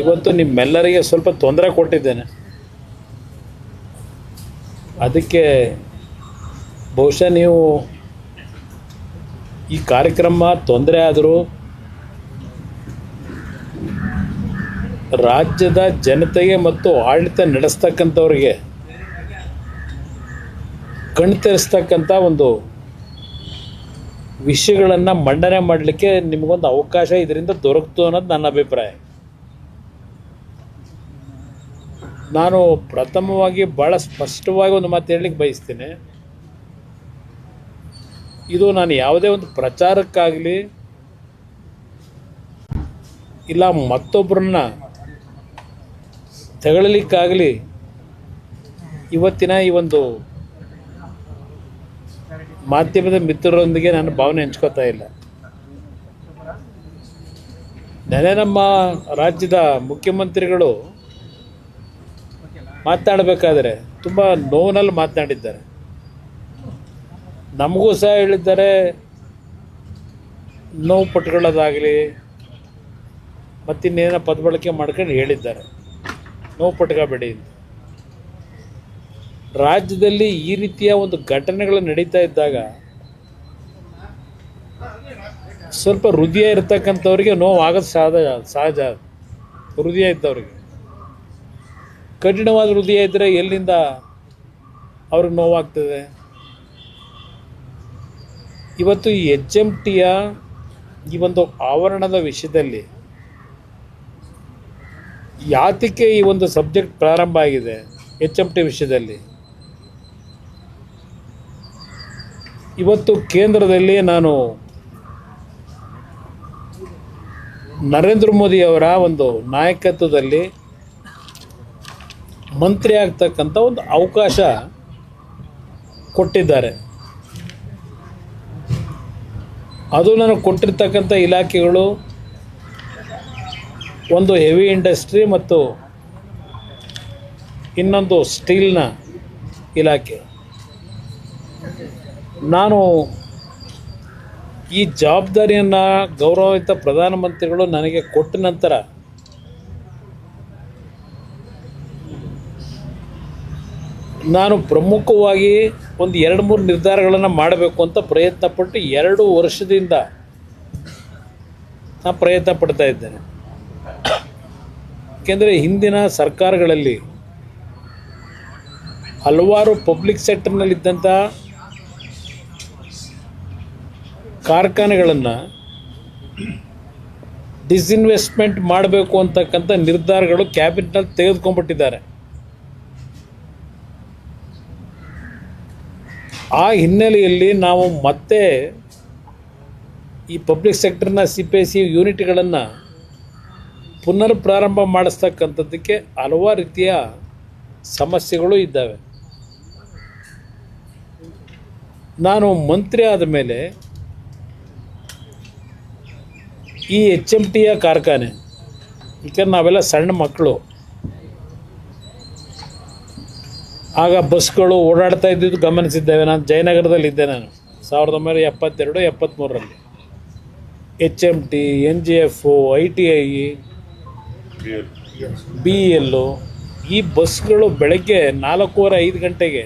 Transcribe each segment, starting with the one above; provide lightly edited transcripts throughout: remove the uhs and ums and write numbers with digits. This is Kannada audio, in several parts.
ಇವತ್ತು ನಿಮ್ಮೆಲ್ಲರಿಗೆ ಸ್ವಲ್ಪ ತೊಂದರೆ ಕೊಟ್ಟಿದ್ದೇನೆ. ಅದಕ್ಕೆ ಬಹುಶಃ ನೀವು ಈ ಕಾರ್ಯಕ್ರಮ ತೊಂದರೆ ಆದರೂ ರಾಜ್ಯದ ಜನತೆಗೆ ಮತ್ತು ಆಡಳಿತ ನಡೆಸ್ತಕ್ಕಂಥವ್ರಿಗೆ ಕಣ್ತೆರೆಸ್ತಕ್ಕಂಥ ಒಂದು ವಿಷಯಗಳನ್ನು ಮಂಡನೆ ಮಾಡಲಿಕ್ಕೆ ನಿಮಗೊಂದು ಅವಕಾಶ ಇದರಿಂದ ದೊರಕ್ತು ಅನ್ನೋದು ನನ್ನ ಅಭಿಪ್ರಾಯ. ನಾನು ಪ್ರಥಮವಾಗಿ ಭಾಳ ಸ್ಪಷ್ಟವಾಗಿ ಒಂದು ಮಾತು ಹೇಳಲಿಕ್ಕೆ ಬಯಸ್ತೀನಿ. ಇದು ನಾನು ಯಾವುದೇ ಒಂದು ಪ್ರಚಾರಕ್ಕಾಗಲಿ ಇಲ್ಲ ಮತ್ತೊಬ್ಬರನ್ನ ತೆಗಳಲಿಕ್ಕಾಗಲಿ ಇವತ್ತಿನ ಈ ಒಂದು ಮಾಧ್ಯಮದ ಮಿತ್ರರೊಂದಿಗೆ ನಾನು ಭಾವನೆ ಹಂಚ್ಕೋತಾ ಇಲ್ಲ. ನೆನೆ ನಮ್ಮ ರಾಜ್ಯದ ಮುಖ್ಯಮಂತ್ರಿಗಳು ಮಾತನಾಡಬೇಕಾದ್ರೆ ತುಂಬ ನೋವಿನಲ್ಲಿ ಮಾತನಾಡಿದ್ದಾರೆ. ನಮಗೂ ಸಹ ಹೇಳಿದ್ದಾರೆ, ನೋವು ಪಟ್ಕೊಳ್ಳೋದಾಗಲಿ ಮತ್ತಿನ್ನೇನೋ ಪದಬಳಕೆ ಮಾಡ್ಕೊಂಡು ಹೇಳಿದ್ದಾರೆ, ನೋವು ಪಟ್ಕೋಬೇಡಿ ಅಂತ. ರಾಜ್ಯದಲ್ಲಿ ಈ ರೀತಿಯ ಒಂದು ಘಟನೆಗಳು ನಡೀತಾ ಇದ್ದಾಗ ಸ್ವಲ್ಪ ಹೃದಯ ಇರ್ತಕ್ಕಂಥವ್ರಿಗೆ ನೋವು ಆಗೋದು ಸಹಜ. ಹೃದಯ ಇದ್ದವ್ರಿಗೆ, ಕಠಿಣವಾದ ಹೃದಯ ಇದ್ದರೆ ಎಲ್ಲಿಂದ ಅವ್ರಿಗೆ ನೋವಾಗ್ತದೆ. ಇವತ್ತು ಈ HMTಯ ಈ ಒಂದು ಆವರಣದ ವಿಷಯದಲ್ಲಿ ಯಾತಕ್ಕೆ ಈ ಒಂದು ಸಬ್ಜೆಕ್ಟ್ ಪ್ರಾರಂಭ ಆಗಿದೆ, HMT ವಿಷಯದಲ್ಲಿ ಇವತ್ತು ಕೇಂದ್ರದಲ್ಲಿ ನಾನು ನರೇಂದ್ರ ಮೋದಿ ಅವರ ಒಂದು ನಾಯಕತ್ವದಲ್ಲಿ ಮಂತ್ರಿ ಆಗ್ತಕ್ಕಂಥ ಒಂದು ಅವಕಾಶ ಕೊಟ್ಟಿದ್ದಾರೆ. ಅದು ನನಗೆ ಕೊಟ್ಟಿರ್ತಕ್ಕಂಥ ಇಲಾಖೆಗಳು ಒಂದು ಹೆವಿ ಇಂಡಸ್ಟ್ರಿ ಮತ್ತು ಇನ್ನೊಂದು ಸ್ಟೀಲ್ನ ಇಲಾಖೆ. ನಾನು ಈ ಜವಾಬ್ದಾರಿಯನ್ನು ಗೌರವಿತ ಪ್ರಧಾನಮಂತ್ರಿಗಳು ನನಗೆ ಕೊಟ್ಟ ನಂತರ ನಾನು ಪ್ರಮುಖವಾಗಿ ಒಂದು 2-3 ನಿರ್ಧಾರಗಳನ್ನು ಮಾಡಬೇಕು ಅಂತ ಪ್ರಯತ್ನಪಟ್ಟು 2 ವರ್ಷದಿಂದ ನಾನು ಪ್ರಯತ್ನ ಪಡ್ತಾ ಇದ್ದೇನೆ. ಏಕೆಂದರೆ ಹಿಂದಿನ ಸರ್ಕಾರಗಳಲ್ಲಿ ಹಲವಾರು ಪಬ್ಲಿಕ್ ಸೆಕ್ಟರ್ನಲ್ಲಿದ್ದಂಥ ಕಾರ್ಖಾನೆಗಳನ್ನು ಡಿಸ್ಇನ್ವೆಸ್ಟ್ಮೆಂಟ್ ಮಾಡಬೇಕು ಅಂತಕ್ಕಂಥ ನಿರ್ಧಾರಗಳು ಕ್ಯಾಬಿನೆಟ್ನಲ್ಲಿ ತೆಗೆದುಕೊಂಡ್ಬಿಟ್ಟಿದ್ದಾರೆ. ಆ ಹಿನ್ನೆಲೆಯಲ್ಲಿ ನಾವು ಮತ್ತೆ ಈ ಪಬ್ಲಿಕ್ ಸೆಕ್ಟರ್ನ CPSE ಯೂನಿಟ್ಗಳನ್ನು ಪುನರ್ ಪ್ರಾರಂಭ ಮಾಡಿಸ್ತಕ್ಕಂಥದ್ದಕ್ಕೆ ಹಲವಾರು ರೀತಿಯ ಸಮಸ್ಯೆಗಳು ಇದ್ದಾವೆ. ನಾನು ಮಂತ್ರಿ ಆದ ಮೇಲೆ ಈ HMTಯ ಕಾರ್ಖಾನೆ, ಯಾಕಂದ್ರೆ ನಾವೆಲ್ಲ ಸಣ್ಣ ಮಕ್ಕಳು, ಆಗ ಬಸ್ಗಳು ಓಡಾಡ್ತಾ ಇದ್ದಿದ್ದು ಗಮನಿಸಿದ್ದೇವೆ. ನಾನು ಜಯನಗರದಲ್ಲಿದ್ದೆ. ನಾನು 1972-73ರಲ್ಲಿ HMT, NGF, ITI, BEL ಈ ಬಸ್ಗಳು ಬೆಳಗ್ಗೆ 4:15 ಗಂಟೆಗೆ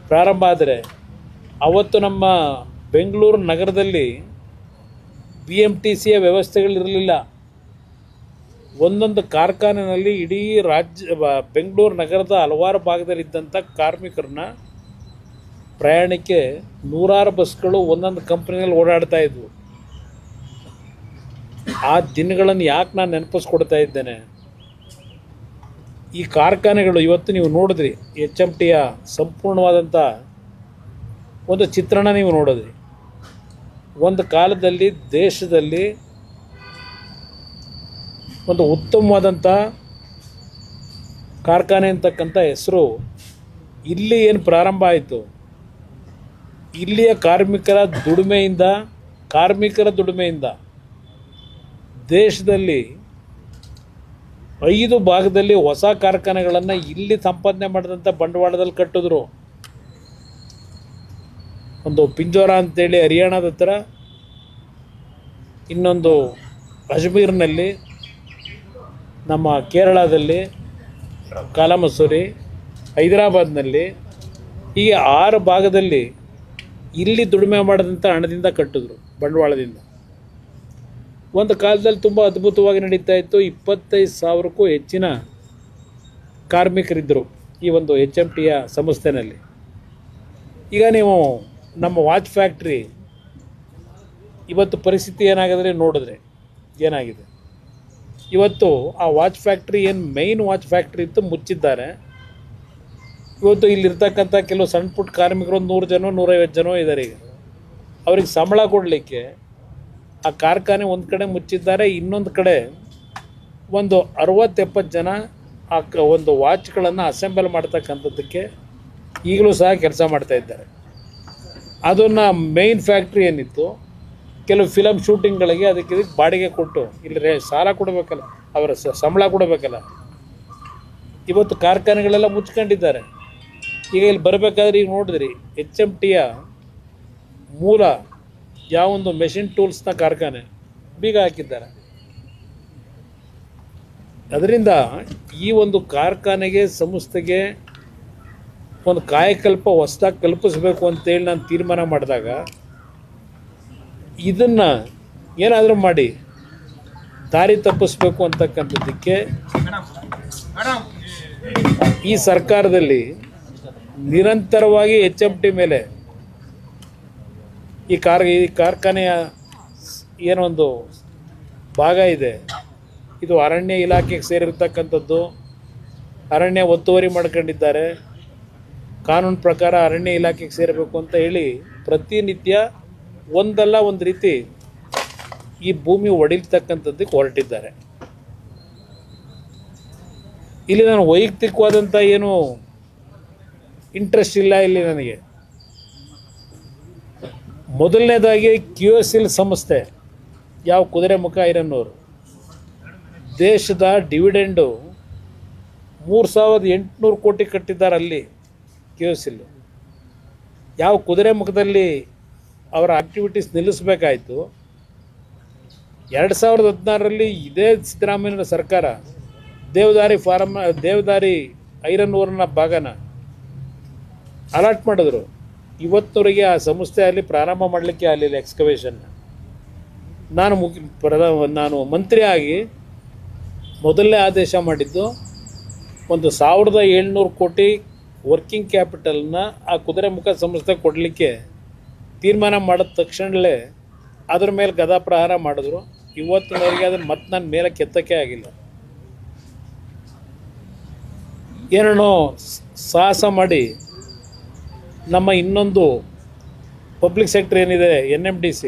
ಪ್ರಾರಂಭ ಆದರೆ ಅವತ್ತು ನಮ್ಮ ಬೆಂಗಳೂರು ನಗರದಲ್ಲಿ BMTCಯ ವ್ಯವಸ್ಥೆಗಳಿರಲಿಲ್ಲ. ಒಂದೊಂದು ಕಾರ್ಖಾನೆಯಲ್ಲಿ ಇಡೀ ಬೆಂಗಳೂರು ನಗರದ ಹಲವಾರು ಭಾಗದಲ್ಲಿದ್ದಂಥ ಕಾರ್ಮಿಕರನ್ನ ಪ್ರಯಾಣಕ್ಕೆ 100 ಬಸ್ಗಳು ಒಂದೊಂದು ಕಂಪ್ನಿಯಲ್ಲಿ ಓಡಾಡ್ತಾ ಇದ್ವು. ಆ ದಿನಗಳನ್ನು ಯಾಕೆ ನಾನು ನೆನಪಿಸ್ಕೊಡ್ತಾ ಇದ್ದೇನೆ, ಈ ಕಾರ್ಖಾನೆಗಳು ಇವತ್ತು ನೀವು ನೋಡಿದ್ರಿ, HMTಯ ಸಂಪೂರ್ಣವಾದಂಥ ಒಂದು ಚಿತ್ರಣ ನೀವು ನೋಡಿದ್ರಿ. ಒಂದು ಕಾಲದಲ್ಲಿ ದೇಶದಲ್ಲಿ ಒಂದು ಉತ್ತಮವಾದಂಥ ಕಾರ್ಖಾನೆ ಅಂತಕ್ಕಂಥ ಹೆಸರು ಇಲ್ಲಿ ಏನು ಪ್ರಾರಂಭ ಆಯಿತು, ಇಲ್ಲಿಯ ಕಾರ್ಮಿಕರ ದುಡಿಮೆಯಿಂದ ದೇಶದಲ್ಲಿ 5 ಭಾಗದಲ್ಲಿ ಹೊಸ ಕಾರ್ಖಾನೆಗಳನ್ನು ಇಲ್ಲಿ ಸಂಪಾದನೆ ಮಾಡಿದಂಥ ಬಂಡವಾಳದಲ್ಲಿ ಕಟ್ಟಿದ್ರು. ಒಂದು ಪಿಂಜೋರ ಅಂತೇಳಿ ಹರಿಯಾಣದ ಹತ್ರ, ಇನ್ನೊಂದು ಅಜ್ಮೀರ್ನಲ್ಲಿ, ನಮ್ಮ ಕೇರಳದಲ್ಲಿ, ಕಾಲಮಸೂರಿ, ಹೈದರಾಬಾದ್ನಲ್ಲಿ, ಹೀಗೆ 6 ಭಾಗದಲ್ಲಿ ಇಲ್ಲಿ ದುಡಿಮೆ ಮಾಡಿದಂಥ ಹಣದಿಂದ ಕಟ್ಟಿದ್ರು, ಬಂಡವಾಳದಿಂದ. ಒಂದು ಕಾಲದಲ್ಲಿ ತುಂಬ ಅದ್ಭುತವಾಗಿ ನಡೀತಾ ಇತ್ತು. 25,000ಕ್ಕೂ ಹೆಚ್ಚಿನ ಕಾರ್ಮಿಕರಿದ್ದರು ಈ ಒಂದು HMTಯ ಸಂಸ್ಥೆಯಲ್ಲಿ. ಈಗ ನೀವು ನಮ್ಮ ವಾಚ್ ಫ್ಯಾಕ್ಟ್ರಿ ಇವತ್ತು ಪರಿಸ್ಥಿತಿ ಏನಾಗಿದೆ ನೋಡಿದ್ರೆ ಏನಾಗಿದೆ. ಇವತ್ತು ಆ ವಾಚ್ ಫ್ಯಾಕ್ಟ್ರಿ ಏನು ಮೈನ್ ವಾಚ್ ಫ್ಯಾಕ್ಟ್ರಿ ಇತ್ತು, ಮುಚ್ಚಿದ್ದಾರೆ. ಇವತ್ತು ಇಲ್ಲಿರ್ತಕ್ಕಂಥ ಕೆಲವು ಸಣ್ಣ ಪುಟ್ಟ ಕಾರ್ಮಿಕರು 100 ಜನ 150 ಜನ ಇದ್ದಾರೆ. ಈಗ ಅವ್ರಿಗೆ ಸಂಬಳ ಕೊಡಲಿಕ್ಕೆ ಆ ಕಾರ್ಖಾನೆ ಒಂದು ಕಡೆ ಮುಚ್ಚಿದ್ದಾರೆ, ಇನ್ನೊಂದು ಕಡೆ ಒಂದು 60-70 ಜನ ಆ ಒಂದು ವಾಚ್ಗಳನ್ನು ಅಸೆಂಬಲ್ ಮಾಡ್ತಕ್ಕಂಥದ್ದಕ್ಕೆ ಈಗಲೂ ಸಹ ಕೆಲಸ ಮಾಡ್ತಾಯಿದ್ದಾರೆ. ಅದನ್ನು ಮೈನ್ ಫ್ಯಾಕ್ಟ್ರಿ ಏನಿತ್ತು, ಕೆಲವು ಫಿಲಮ್ ಶೂಟಿಂಗ್ಗಳಿಗೆ ಅದಕ್ಕೆ ಬಾಡಿಗೆ ಕೊಟ್ಟು ಇಲ್ಲಿ ಸಾಲ ಕೊಡಬೇಕಲ್ಲ, ಅವರ ಸಂಬಳ ಕೊಡಬೇಕಲ್ಲ. ಇವತ್ತು ಕಾರ್ಖಾನೆಗಳೆಲ್ಲ ಮುಚ್ಕೊಂಡಿದ್ದಾರೆ. ಈಗ ಇಲ್ಲಿ ಬರಬೇಕಾದ್ರೆ ಈಗ ನೋಡಿದ್ರಿ HMTಯ ಮೂಲ ಯಾವೊಂದು ಮೆಷಿನ್ ಟೂಲ್ಸ್ನ ಕಾರ್ಖಾನೆ ಬೀಗ ಹಾಕಿದ್ದಾರೆ. ಅದರಿಂದ ಈ ಒಂದು ಕಾರ್ಖಾನೆಗೆ, ಸಂಸ್ಥೆಗೆ ಒಂದು ಕಾಯಕಲ್ಪ ಹೊಸದಾಗಿ ಕಲ್ಪಿಸಬೇಕು ಅಂತೇಳಿ ನಾನು ತೀರ್ಮಾನ ಮಾಡಿದಾಗ ಇದನ್ನು ಏನಾದರೂ ಮಾಡಿ ದಾರಿ ತಪ್ಪಿಸ್ಬೇಕು ಅಂತಕ್ಕಂಥದ್ದಕ್ಕೆ ಈ ಸರ್ಕಾರದಲ್ಲಿ ನಿರಂತರವಾಗಿ HMT ಮೇಲೆ ಈ ಕಾರ್ಖಾನೆಯ ಏನೊಂದು ಭಾಗ ಇದೆ, ಇದು ಅರಣ್ಯ ಇಲಾಖೆಗೆ ಸೇರಿರ್ತಕ್ಕಂಥದ್ದು. ಅರಣ್ಯ ಒತ್ತುವರಿ ಮಾಡ್ಕೊಂಡಿದ್ದಾರೆ. ಕಾನೂನು ಪ್ರಕಾರ ಅರಣ್ಯ ಇಲಾಖೆಗೆ ಸೇರಬೇಕು ಅಂತ ಹೇಳಿ ಪ್ರತಿನಿತ್ಯ ಒಂದಲ್ಲ ಒಂದು ರೀತಿ ಈ ಭೂಮಿ ಒಡಿಲ್ತಕ್ಕಂಥದ್ದಕ್ಕೆ ಹೊರಟಿದ್ದಾರೆ. ಇಲ್ಲಿ ನಾನು ವೈಯಕ್ತಿಕವಾದಂಥ ಏನು ಇಂಟ್ರೆಸ್ಟ್ ಇಲ್ಲ ಇಲ್ಲಿ ನನಗೆ. ಮೊದಲನೇದಾಗಿ QSL ಸಂಸ್ಥೆ, ಯಾವ ಕುದುರೆಮುಖ ಐರನ್ನೂರು, ದೇಶದ ಡಿವಿಡೆಂಡು 3,800 ಕೋಟಿ ಕಟ್ಟಿದ್ದಾರೆ ಅಲ್ಲಿ QSL. ಯಾವ ಕುದುರೆಮುಖದಲ್ಲಿ ಅವರ ಆಕ್ಟಿವಿಟೀಸ್ ನಿಲ್ಲಿಸಬೇಕಾಯಿತು. 2016ರಲ್ಲಿ ಇದೇ ಸಿದ್ದರಾಮಯ್ಯನ ಸರ್ಕಾರ ದೇವದಾರಿ ಐರನ್ ಓರ್ನ ಭಾಗನ ಅಲಾಟ್ ಮಾಡಿದ್ರು. ಇವತ್ತವರೆಗೆ ಆ ಸಂಸ್ಥೆ ಅಲ್ಲಿ ಪ್ರಾರಂಭ ಮಾಡಲಿಕ್ಕೆ ಆಗಲಿಲ್ಲ ಎಕ್ಸ್ಕವೇಷನ್ನ. ನಾನು ಮಂತ್ರಿ ಆಗಿ ಮೊದಲನೇ ಆದೇಶ ಮಾಡಿದ್ದು ಒಂದು 1,700 ಕೋಟಿ ವರ್ಕಿಂಗ್ ಕ್ಯಾಪಿಟಲ್ನ ಆ ಕುದುರೆಮುಖ ಸಂಸ್ಥೆ ಕೊಡಲಿಕ್ಕೆ ತೀರ್ಮಾನ ಮಾಡಿದ ತಕ್ಷಣವೇ ಅದ್ರ ಮೇಲೆ ಗದಾಪ್ರಹಾರ ಮಾಡಿದ್ರು. ಇವತ್ತಿನವರೆಗೆ ಅದನ್ನು ಮತ್ತೆ ನನ್ನ ಮೇಲೆ ಕೆತ್ತಕ್ಕೆ ಆಗಿಲ್ಲ. ಏನೇನೋ ಸಾಹಸ ಮಾಡಿ ನಮ್ಮ ಇನ್ನೊಂದು ಪಬ್ಲಿಕ್ ಸೆಕ್ಟರ್ ಏನಿದೆ NMDC,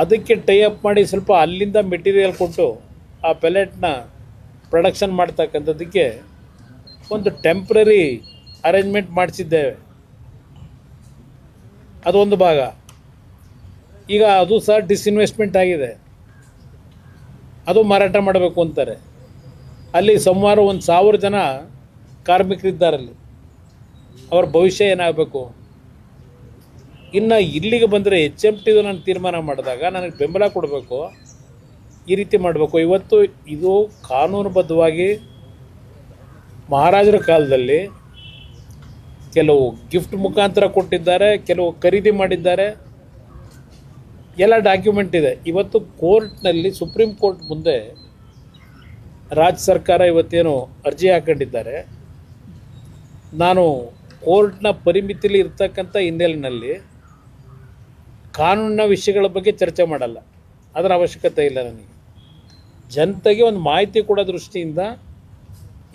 ಅದಕ್ಕೆ ಟೈ ಅಪ್ ಮಾಡಿ ಸ್ವಲ್ಪ ಅಲ್ಲಿಂದ ಮೆಟೀರಿಯಲ್ ಕೊಟ್ಟು ಆ ಪೆಲೆಟ್ನ ಪ್ರೊಡಕ್ಷನ್ ಮಾಡ್ತಕ್ಕಂಥದ್ದಕ್ಕೆ ಒಂದು ಟೆಂಪ್ರರಿ ಅರೇಂಜ್ಮೆಂಟ್ ಮಾಡಿಸಿದ್ದೇವೆ. ಅದೊಂದು ಭಾಗ. ಈಗ ಅದು ಸಹ ಡಿಸ್ಇನ್ವೆಸ್ಟ್ಮೆಂಟ್ ಆಗಿದೆ. ಅದು ಮಾರಾಟ ಮಾಡಬೇಕು ಅಂತಾರೆ. ಅಲ್ಲಿ ಸುಮಾರು 1,000 ಜನ ಕಾರ್ಮಿಕರಿದ್ದಾರಲ್ಲಿ. ಅವರ ಭವಿಷ್ಯ ಏನಾಗಬೇಕು? ಇನ್ನು ಇಲ್ಲಿಗೆ ಬಂದರೆ HMTದು ನಾನು ತೀರ್ಮಾನ ಮಾಡಿದಾಗ ನನಗೆ ಬೆಂಬಲ ಕೊಡಬೇಕು, ಈ ರೀತಿ ಮಾಡಬೇಕು. ಇವತ್ತು ಇದು ಕಾನೂನುಬದ್ಧವಾಗಿ ಮಹಾರಾಜರ ಕಾಲದಲ್ಲಿ ಕೆಲವು ಗಿಫ್ಟ್ ಮುಖಾಂತರ ಕೊಟ್ಟಿದ್ದಾರೆ, ಕೆಲವು ಖರೀದಿ ಮಾಡಿದ್ದಾರೆ, ಎಲ್ಲ ಡಾಕ್ಯುಮೆಂಟ್ ಇದೆ. ಇವತ್ತು ಕೋರ್ಟ್ನಲ್ಲಿ, ಸುಪ್ರೀಂ ಕೋರ್ಟ್ ಮುಂದೆ ರಾಜ್ಯ ಸರ್ಕಾರ ಇವತ್ತೇನು ಅರ್ಜಿ ಹಾಕೊಂಡಿದ್ದಾರೆ. ನಾನು ಕೋರ್ಟ್ನ ಪರಿಮಿತಿಯಲ್ಲಿ ಇರ್ತಕ್ಕಂಥ ಹಿನ್ನೆಲೆಯಲ್ಲಿ ಕಾನೂನಿನ ವಿಷಯಗಳ ಬಗ್ಗೆ ಚರ್ಚೆ ಮಾಡಲ್ಲ, ಅದರ ಅವಶ್ಯಕತೆ ಇಲ್ಲ ನನಗೆ. ಜನತೆಗೆ ಒಂದು ಮಾಹಿತಿ ಕೊಡೋ ದೃಷ್ಟಿಯಿಂದ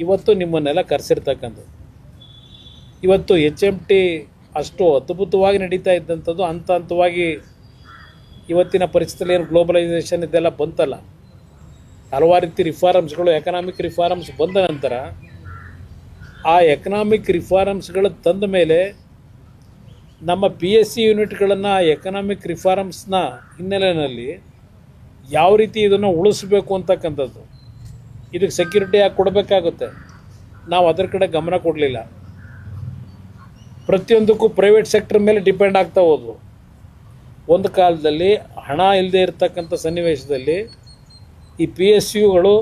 ಇವತ್ತು ನಿಮ್ಮನ್ನೆಲ್ಲ ಕರೆಸಿರ್ತಕ್ಕಂಥದ್ದು. ಇವತ್ತು HMT ಅಷ್ಟು ಅದ್ಭುತವಾಗಿ ನಡೀತಾ ಇದ್ದಂಥದ್ದು ಹಂತ ಹಂತವಾಗಿ ಇವತ್ತಿನ ಪರಿಸ್ಥಿತಿಯಲ್ಲಿ ಏನು ಗ್ಲೋಬಲೈಸೇಷನ್ ಇದೆಲ್ಲ ಬಂತಲ್ಲ, ಹಲವಾರು ರೀತಿ ರಿಫಾರ್ಮ್ಸ್ಗಳು, ಎಕನಾಮಿಕ್ ರಿಫಾರ್ಮ್ಸ್ ಬಂದ ನಂತರ ಆ ಎಕನಾಮಿಕ್ ರಿಫಾರ್ಮ್ಸ್ಗಳು ತಂದ ಮೇಲೆ ನಮ್ಮ PSC ಯೂನಿಟ್ಗಳನ್ನು ಆ ಎಕನಾಮಿಕ್ ರಿಫಾರ್ಮ್ಸ್ನ ಹಿನ್ನೆಲೆಯಲ್ಲಿ ಯಾವ ರೀತಿ ಇದನ್ನು ಉಳಿಸಬೇಕು ಅಂತಕ್ಕಂಥದ್ದು, ಇದಕ್ಕೆ ಸೆಕ್ಯೂರಿಟಿ ಯಾಕೆ ಕೊಡಬೇಕಾಗುತ್ತೆ, ನಾವು ಅದರ ಕಡೆ ಗಮನ ಕೊಡಲಿಲ್ಲ. ಪ್ರತಿಯೊಂದಕ್ಕೂ ಪ್ರೈವೇಟ್ ಸೆಕ್ಟರ್ ಮೇಲೆ ಡಿಪೆಂಡ್ ಆಗ್ತಾ ಹೋದ್ವು. ಒಂದು ಕಾಲದಲ್ಲಿ ಹಣ ಇಲ್ಲದೆ ಇರತಕ್ಕಂಥ ಸನ್ನಿವೇಶದಲ್ಲಿ ಈ PSUಗಳು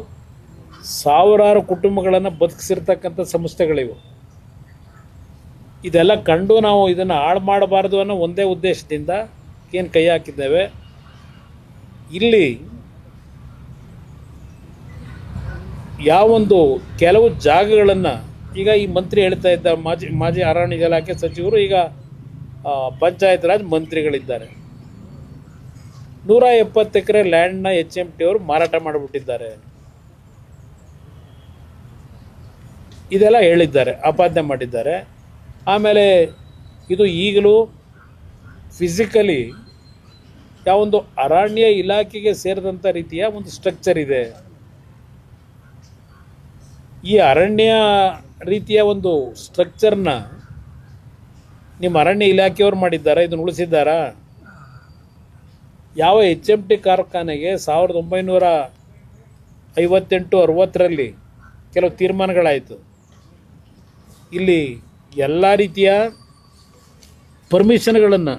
ಸಾವಿರಾರು ಕುಟುಂಬಗಳನ್ನು ಬದುಕಿಸಿರ್ತಕ್ಕಂಥ ಸಂಸ್ಥೆಗಳಿವು. ಇದೆಲ್ಲ ಕಂಡು ನಾವು ಇದನ್ನು ಹಾಳು ಮಾಡಬಾರ್ದು ಅನ್ನೋ ಒಂದೇ ಉದ್ದೇಶದಿಂದ ಏನು ಕೈ ಹಾಕಿದ್ದೇವೆ. ಇಲ್ಲಿ ಯಾವೊಂದು ಕೆಲವು ಜಾಗಗಳನ್ನು ಈಗ ಈ ಮಂತ್ರಿ ಹೇಳ್ತಾ ಇದ್ದ ಮಾಜಿ ಅರಣ್ಯ ಇಲಾಖೆ ಸಚಿವರು ಈಗ ಪಂಚಾಯತ್ ರಾಜ್ ಮಂತ್ರಿಗಳಿದ್ದಾರೆ. 170 ಎಕರೆ ಲ್ಯಾಂಡ್ನ HMT ಅವರು ಮಾರಾಟ ಮಾಡಿಬಿಟ್ಟಿದ್ದಾರೆ. ಇದೆಲ್ಲ ಹೇಳಿದ್ದಾರೆ, ಆಪಾದನೆ ಮಾಡಿದ್ದಾರೆ. ಆಮೇಲೆ ಇದು ಈಗಲೂ ಫಿಸಿಕಲಿ ಯಾವೊಂದು ಅರಣ್ಯ ಇಲಾಖೆಗೆ ಸೇರಿದಂಥ ರೀತಿಯ ಒಂದು ಸ್ಟ್ರಕ್ಚರ್ ಇದೆ. ಈ ಅರಣ್ಯ ರೀತಿಯ ಒಂದು ಸ್ಟ್ರಕ್ಚರ್ನ ನಿಮ್ಮ ಅರಣ್ಯ ಇಲಾಖೆಯವರು ಮಾಡಿದ್ದಾರೆ, ಇದನ್ನು ಉಳಿಸಿದ್ದಾರಾ? ಯಾವ HMT ಕಾರ್ಖಾನೆಗೆ 1958-60ರಲ್ಲಿ ಕೆಲವು ತೀರ್ಮಾನಗಳಾಯಿತು. ಇಲ್ಲಿ ಎಲ್ಲ ರೀತಿಯ ಪರ್ಮಿಷನ್ಗಳನ್ನು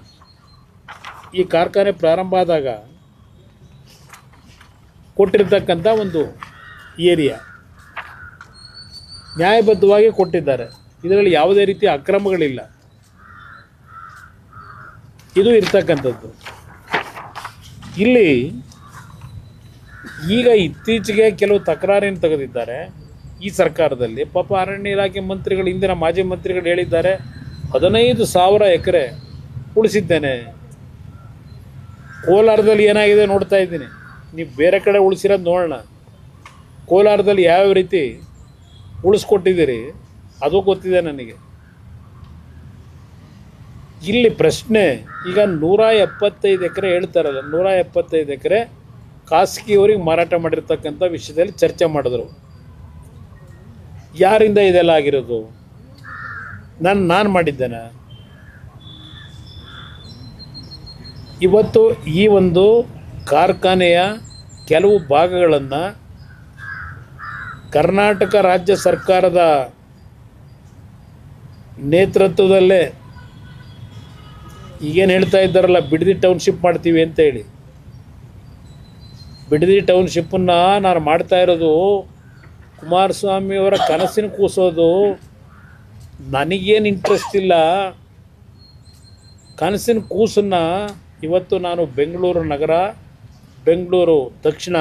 ಈ ಕಾರ್ಖಾನೆ ಪ್ರಾರಂಭ ಆದಾಗ ಕೊಟ್ಟಿರ್ತಕ್ಕಂಥ ಒಂದು ಏರಿಯಾ ನ್ಯಾಯಬದ್ಧವಾಗಿ ಕೊಟ್ಟಿದ್ದಾರೆ. ಇದರಲ್ಲಿ ಯಾವುದೇ ರೀತಿಯ ಅಕ್ರಮಗಳಿಲ್ಲ. ಇದು ಇರ್ತಕ್ಕಂಥದ್ದು. ಇಲ್ಲಿ ಈಗ ಇತ್ತೀಚೆಗೆ ಕೆಲವು ತಕರಾರೇನು ತೆಗೆದಿದ್ದಾರೆ ಈ ಸರ್ಕಾರದಲ್ಲಿ. ಪಾಪ ಅರಣ್ಯ ಇಲಾಖೆ ಮಂತ್ರಿಗಳು, ಹಿಂದಿನ ಮಾಜಿ ಮಂತ್ರಿಗಳು ಹೇಳಿದ್ದಾರೆ 15,000 ಎಕರೆ ಉಳಿಸಿದ್ದೇನೆ. ಕೋಲಾರದಲ್ಲಿ ಏನಾಗಿದೆ ನೋಡ್ತಾ ಇದ್ದೀನಿ. ನೀವು ಬೇರೆ ಕಡೆ ಉಳಿಸಿರೋದು ನೋಡೋಣ. ಕೋಲಾರದಲ್ಲಿ ಯಾವ್ಯಾವ ರೀತಿ ಉಳಿಸ್ಕೊಟ್ಟಿದ್ದೀರಿ ಅದು ಗೊತ್ತಿದೆ ನನಗೆ. ಇಲ್ಲಿ ಪ್ರಶ್ನೆ, ಈಗ 175 ಎಕರೆ ಹೇಳ್ತಾರಲ್ಲ, 175 ಎಕರೆ ಖಾಸಗಿಯವರಿಗೆ ಮಾರಾಟ ಮಾಡಿರ್ತಕ್ಕಂಥ ವಿಷಯದಲ್ಲಿ ಚರ್ಚೆ ಮಾಡಿದ್ರು. ಯಾರಿಂದ ಇದೆಲ್ಲ ಆಗಿರೋದು? ನಾನು ಮಾಡಿದ್ದೇನೆ. ಇವತ್ತು ಈ ಒಂದು ಕಾರ್ಖಾನೆಯ ಕೆಲವು ಭಾಗಗಳನ್ನು ಕರ್ನಾಟಕ ರಾಜ್ಯ ಸರ್ಕಾರದ ನೇತೃತ್ವದಲ್ಲೇ ಈಗೇನು ಹೇಳ್ತಾ ಇದ್ದಾರಲ್ಲ, ಬಿಡದಿ ಟೌನ್ಶಿಪ್ ಮಾಡ್ತೀವಿ ಅಂತ ಹೇಳಿ. ಬಿಡದಿ ಟೌನ್ಶಿಪ್ಪನ್ನು ನಾನು ಮಾಡ್ತಾ ಇರೋದು ಕುಮಾರಸ್ವಾಮಿಯವರ ಕನಸಿನ ಕೂಸೋದು. ನನಗೇನು ಇಂಟ್ರೆಸ್ಟ್ ಇಲ್ಲ. ಕನಸಿನ ಕೂಸನ್ನು ಇವತ್ತು ನಾನು ಬೆಂಗಳೂರು ನಗರ, ಬೆಂಗಳೂರು ದಕ್ಷಿಣ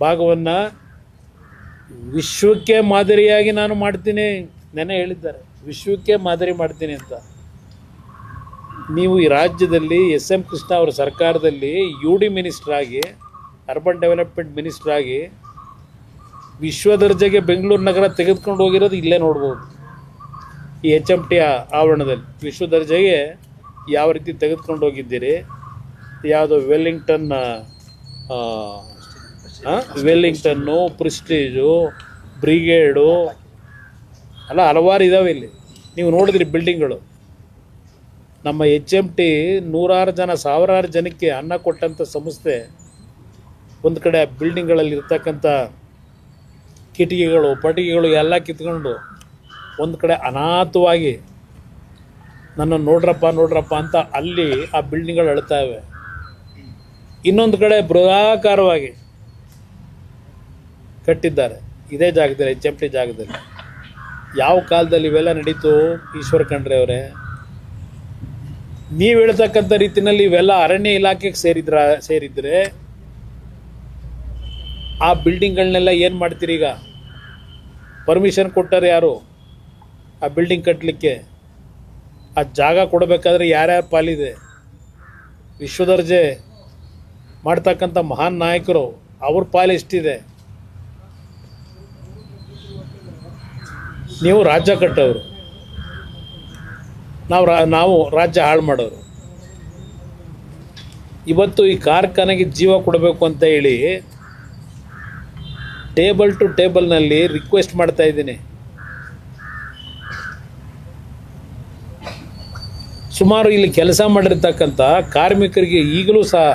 ಭಾಗವನ್ನು ವಿಶ್ವಕ್ಕೆ ಮಾದರಿಯಾಗಿ ನಾನು ಮಾಡ್ತೀನಿ. ನೆನೆ ಹೇಳಿದ್ದಾರೆ ವಿಶ್ವಕ್ಕೆ ಮಾದರಿ ಮಾಡ್ತೀನಿ ಅಂತ. ನೀವು ಈ ರಾಜ್ಯದಲ್ಲಿ SM ಕೃಷ್ಣ ಅವರ ಸರ್ಕಾರದಲ್ಲಿ UD ಮಿನಿಸ್ಟ್ರಾಗಿ, ಅರ್ಬನ್ ಡೆವಲಪ್ಮೆಂಟ್ ಮಿನಿಸ್ಟ್ರಾಗಿ ವಿಶ್ವ ದರ್ಜೆಗೆ ಬೆಂಗಳೂರು ನಗರ ತೆಗೆದುಕೊಂಡು ಹೋಗಿರೋದು ಇಲ್ಲೇ ನೋಡ್ಬೋದು. ಈ HMT ಆವರಣದಲ್ಲಿ ವಿಶ್ವ ದರ್ಜೆಗೆ ಯಾವ ರೀತಿ ತೆಗೆದುಕೊಂಡು ಹೋಗಿದ್ದೀರಿ. ಯಾವುದೋ ವೆಲ್ಲಿಂಗ್ಟನ್ನು, ಪ್ರಿಸ್ಟೀಜು, ಬ್ರಿಗೇಡು ಅಲ್ಲ, ಹಲವಾರು ಇದ್ದಾವೆ ಇಲ್ಲಿ. ನೀವು ನೋಡಿದ್ರಿ ಬಿಲ್ಡಿಂಗ್ಗಳು. ನಮ್ಮ HMT ನೂರಾರು ಜನ, ಸಾವಿರಾರು ಜನಕ್ಕೆ ಅನ್ನ ಕೊಟ್ಟಂಥ ಸಂಸ್ಥೆ. ಒಂದು ಕಡೆ ಬಿಲ್ಡಿಂಗ್ಗಳಲ್ಲಿ ಇರ್ತಕ್ಕಂಥ ಕಿಟಕಿಗಳು, ಪಟಿಕೆಗಳು ಎಲ್ಲ ಕಿತ್ಕೊಂಡು ಒಂದು ಕಡೆ ಅನಾಥವಾಗಿ ನನ್ನ ನೋಡ್ರಪ್ಪ ಅಂತ ಅಲ್ಲಿ ಆ ಬಿಲ್ಡಿಂಗ್ಗಳು ಅಳ್ತಾ ಇವೆ. ಇನ್ನೊಂದು ಕಡೆ ಬೃಹದಾಕಾರವಾಗಿ ಕಟ್ಟಿದ್ದಾರೆ ಇದೇ ಜಾಗದಲ್ಲಿ, HMT ಜಾಗದಲ್ಲಿ. ಯಾವ ಕಾಲದಲ್ಲಿ ಇವೆಲ್ಲ ನಡೀತು ಈಶ್ವರ ಖಂಡ್ರೆ ಅವರೇ? ನೀವು ಹೇಳ್ತಕ್ಕಂಥ ರೀತಿಯಲ್ಲಿ ಇವೆಲ್ಲ ಅರಣ್ಯ ಇಲಾಖೆಗೆ ಸೇರಿದ್ರೆ ಆ ಬಿಲ್ಡಿಂಗ್ಗಳನ್ನೆಲ್ಲ ಏನು ಮಾಡ್ತೀರಿ? ಈಗ ಪರ್ಮಿಷನ್ ಕೊಟ್ಟರೆ ಯಾರು ಆ ಬಿಲ್ಡಿಂಗ್ ಕಟ್ಟಲಿಕ್ಕೆ? ಆ ಜಾಗ ಕೊಡಬೇಕಾದ್ರೆ ಯಾರ್ಯಾರ ಪಾಲಿದೆ? ವಿಶ್ವದರ್ಜೆ ಮಾಡ್ತಕ್ಕಂಥ ಮಹಾನ್ ನಾಯಕರು, ಅವ್ರ ಪಾಲು ಎಷ್ಟಿದೆ? ನೀವು ರಾಜ್ಯ ಕಟ್ಟೋರು, ನಾವು ರಾಜ್ಯ ಹಾಳು ಮಾಡೋರು. ಇವತ್ತು ಈ ಕಾರ್ಖಾನೆಗೆ ಜೀವ ಕೊಡಬೇಕು ಅಂತ ಹೇಳಿ ಟೇಬಲ್ ಟು ಟೇಬಲ್ನಲ್ಲಿ ರಿಕ್ವೆಸ್ಟ್ ಮಾಡ್ತಾ ಇದ್ದೀನಿ. ಸುಮಾರು ಇಲ್ಲಿ ಕೆಲಸ ಮಾಡಿರ್ತಕ್ಕಂಥ ಕಾರ್ಮಿಕರಿಗೆ ಈಗಲೂ ಸಹ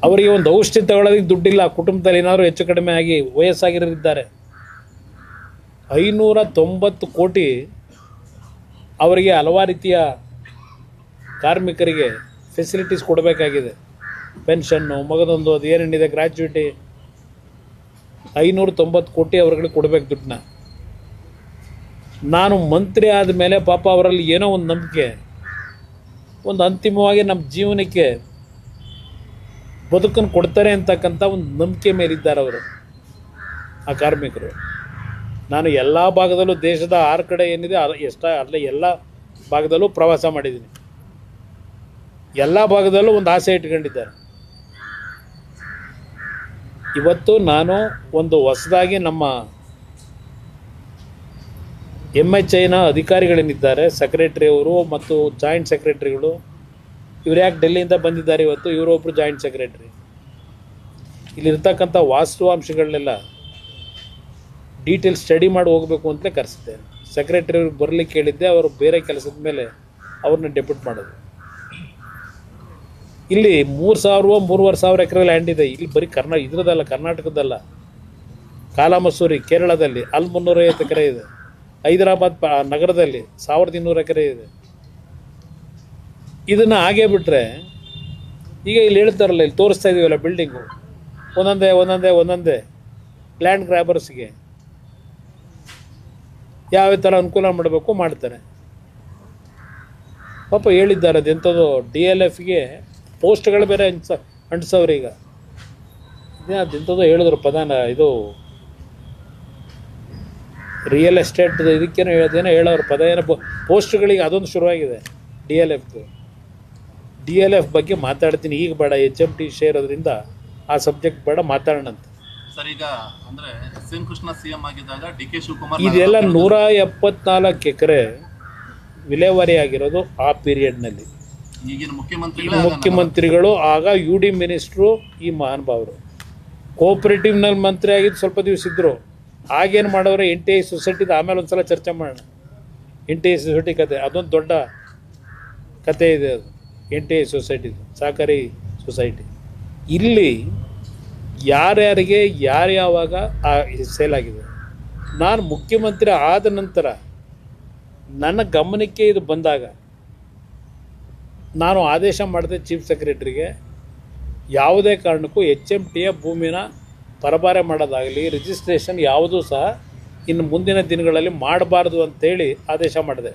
ಅವರಿಗೆ ಒಂದು ಔಷಧಿ ತಗೊಳ್ಳೋದಕ್ಕೆ ದುಡ್ಡಿಲ್ಲ. ಕುಟುಂಬದಲ್ಲಿ ಏನಾದರೂ ಹೆಚ್ಚು ಕಡಿಮೆ ಆಗಿ ವಯಸ್ಸಾಗಿರೋರಿದ್ದಾರೆ. 590 ಕೋಟಿ ಅವರಿಗೆ ಹಲವಾರು ರೀತಿಯ ಕಾರ್ಮಿಕರಿಗೆ ಫೆಸಿಲಿಟೀಸ್ ಕೊಡಬೇಕಾಗಿದೆ. ಪೆನ್ಷನ್ನು, ಮಗದೊಂದು, ಅದು ಏನೇನಿದೆ, ಗ್ರ್ಯಾಚ್ಯುಟಿ 590 ಕೋಟಿ ಅವ್ರಿಗೆ ಕೊಡಬೇಕು ದುಡ್ಡನ್ನ. ನಾನು ಮಂತ್ರಿ ಆದಮೇಲೆ ಪಾಪ ಅವರಲ್ಲಿ ಏನೋ ಒಂದು ನಂಬಿಕೆ, ಒಂದು ಅಂತಿಮವಾಗಿ ನಮ್ಮ ಜೀವನಕ್ಕೆ ಬದುಕನ್ನು ಕೊಡ್ತಾರೆ ಅಂತಕ್ಕಂಥ ಒಂದು ನಂಬಿಕೆ ಮೇಲಿದ್ದಾರೆ ಅವರು, ಆ ಕಾರ್ಮಿಕರು. ನಾನು ಎಲ್ಲ ಭಾಗದಲ್ಲೂ, ದೇಶದ 6 ಕಡೆ ಏನಿದೆ ಅಲ್ಲ ಎಲ್ಲ ಭಾಗದಲ್ಲೂ ಪ್ರವಾಸ ಮಾಡಿದ್ದೀನಿ. ಎಲ್ಲ ಭಾಗದಲ್ಲೂ ಒಂದು ಆಸೆ ಇಟ್ಕೊಂಡಿದ್ದಾರೆ. ಇವತ್ತು ನಾನು ಒಂದು ಹೊಸದಾಗಿ ನಮ್ಮ MHIನ ಅಧಿಕಾರಿಗಳೇನಿದ್ದಾರೆ, ಸೆಕ್ರೆಟ್ರಿ ಅವರು ಮತ್ತು ಜಾಯಿಂಟ್ ಸೆಕ್ರೆಟ್ರಿಗಳು, ಇವ್ರು ಯಾಕೆ ಡೆಲ್ಲಿಯಿಂದ ಬಂದಿದ್ದಾರೆ ಇವತ್ತು, ಇವರೊಬ್ಬರು ಜಾಯಿಂಟ್ ಸೆಕ್ರೆಟ್ರಿ. ಇಲ್ಲಿರ್ತಕ್ಕಂಥ ವಾಸ್ತವಾಂಶಗಳನ್ನೆಲ್ಲ ಡೀಟೇಲ್ ಸ್ಟಡಿ ಮಾಡಿ ಹೋಗಬೇಕು ಅಂತಲೇ ಕರೆಸಿದ್ದೆ. ಸೆಕ್ರೆಟರಿ ಅವ್ರಿಗೆ ಬರಲಿಕ್ಕೆ ಹೇಳಿದ್ದೆ, ಅವರು ಬೇರೆ ಕೆಲಸದ ಮೇಲೆ ಅವ್ರನ್ನ ಡೆಪ್ಯೂಟ್ ಮಾಡೋದು. ಇಲ್ಲಿ 3,000-3,500 ಎಕರೆ ಲ್ಯಾಂಡ್ ಇದೆ. ಇಲ್ಲಿ ಬರೀ ಇದ್ರದ್ದಲ್ಲ, ಕರ್ನಾಟಕದಲ್ಲ, ಕಾಲಾಮಸೂರಿ ಕೇರಳದಲ್ಲಿ ಅಲ್ಲಿ 350 ಎಕರೆ ಇದೆ. ಹೈದರಾಬಾದ್ ನಗರದಲ್ಲಿ 1,200 ಎಕರೆ ಇದೆ. ಇದನ್ನು ಹಾಗೇ ಬಿಟ್ಟರೆ, ಈಗ ಇಲ್ಲಿ ಹೇಳ್ತಾರಲ್ಲ, ಇಲ್ಲಿ ತೋರಿಸ್ತಾ ಇದೀವಲ್ಲ ಬಿಲ್ಡಿಂಗು, ಒಂದೊಂದೇ ಲ್ಯಾಂಡ್ ಗ್ರ್ಯಾಬರ್ಸ್ಗೆ ಯಾವ ಥರ ಅನುಕೂಲ ಮಾಡಬೇಕು ಮಾಡ್ತಾರೆ. ಪಾಪ ಹೇಳಿದ್ದಾರೆ, ಅದೆಂಥದ್ದು DLFಗೆ ಪೋಸ್ಟ್ಗಳು ಬೇರೆ ಅಂಟಿಸವ್ರು. ಈಗ ಅದೆಂಥದ್ದು ಹೇಳಿದ್ರು ಪದಾನ, ಇದು ರಿಯಲ್ ಎಸ್ಟೇಟ್ ಇದಕ್ಕೇನೋ ಹೇಳೋರು ಪದ, ಏನೋ ಪೋಸ್ಟ್ಗಳಿಗೆ ಅದೊಂದು ಶುರುವಾಗಿದೆ DLF ಬಗ್ಗೆ ಮಾತಾಡ್ತೀನಿ. ಈಗ ಬೇಡ, HMT ಸೇರೋದ್ರಿಂದ ಆ ಸಬ್ಜೆಕ್ಟ್ ಬೇಡ, ಮಾತಾಡೋಣಂತ. ಸರ್, ಈಗ ಅಂದರೆ SN ಕೃಷ್ಣ CM ಆಗಿದ್ದಾಗ DK ಶಿವಕುಮಾರ್ ಇದೆಲ್ಲ 174 ಎಕರೆ ವಿಲೇವಾರಿ ಆಗಿರೋದು ಆ ಪೀರಿಯಡ್ನಲ್ಲಿ. ಈಗಿನ ಮುಖ್ಯಮಂತ್ರಿಗಳು ಆಗ UD ಮಿನಿಸ್ಟ್ರು ಈ ಮಹಾನುಭಾವರು. ಕೋಆಪರೇಟಿವ್ನಲ್ಲಿ ಮಂತ್ರಿ ಆಗಿದ್ದು ಸ್ವಲ್ಪ ದಿವಸ ಇದ್ದರು. ಆಗೇನು ಮಾಡೋರು, NTI ಸೊಸೈಟಿದು ಆಮೇಲೆ ಒಂದು ಸಲ ಚರ್ಚೆ ಮಾಡೋಣ. NTI ಸೊಸೈಟಿ ಕತೆ ಅದೊಂದು ದೊಡ್ಡ ಕತೆ ಇದೆ. ಅದು NTI ಸೊಸೈಟಿದು, ಸಹಕಾರಿ ಸೊಸೈಟಿ. ಇಲ್ಲಿ ಯಾರ್ಯಾರಿಗೆ ಯಾರ್ಯಾವಾಗ ಸೇಲ್ ಆಗಿದೆ. ನಾನು ಮುಖ್ಯಮಂತ್ರಿ ಆದ ನಂತರ ನನ್ನ ಗಮನಕ್ಕೆ ಇದು ಬಂದಾಗ ನಾನು ಆದೇಶ ಮಾಡಿದೆ ಚೀಫ್ ಸೆಕ್ರೆಟರಿಗೆ, ಯಾವುದೇ ಕಾರಣಕ್ಕೂ HMTಯ ಭೂಮಿನ ಪರಭಾರೆ ಮಾಡೋದಾಗಲಿ, ರಿಜಿಸ್ಟ್ರೇಷನ್ ಯಾವುದೂ ಸಹ ಇನ್ನು ಮುಂದಿನ ದಿನಗಳಲ್ಲಿ ಮಾಡಬಾರ್ದು ಅಂತೇಳಿ ಆದೇಶ ಮಾಡಿದೆ.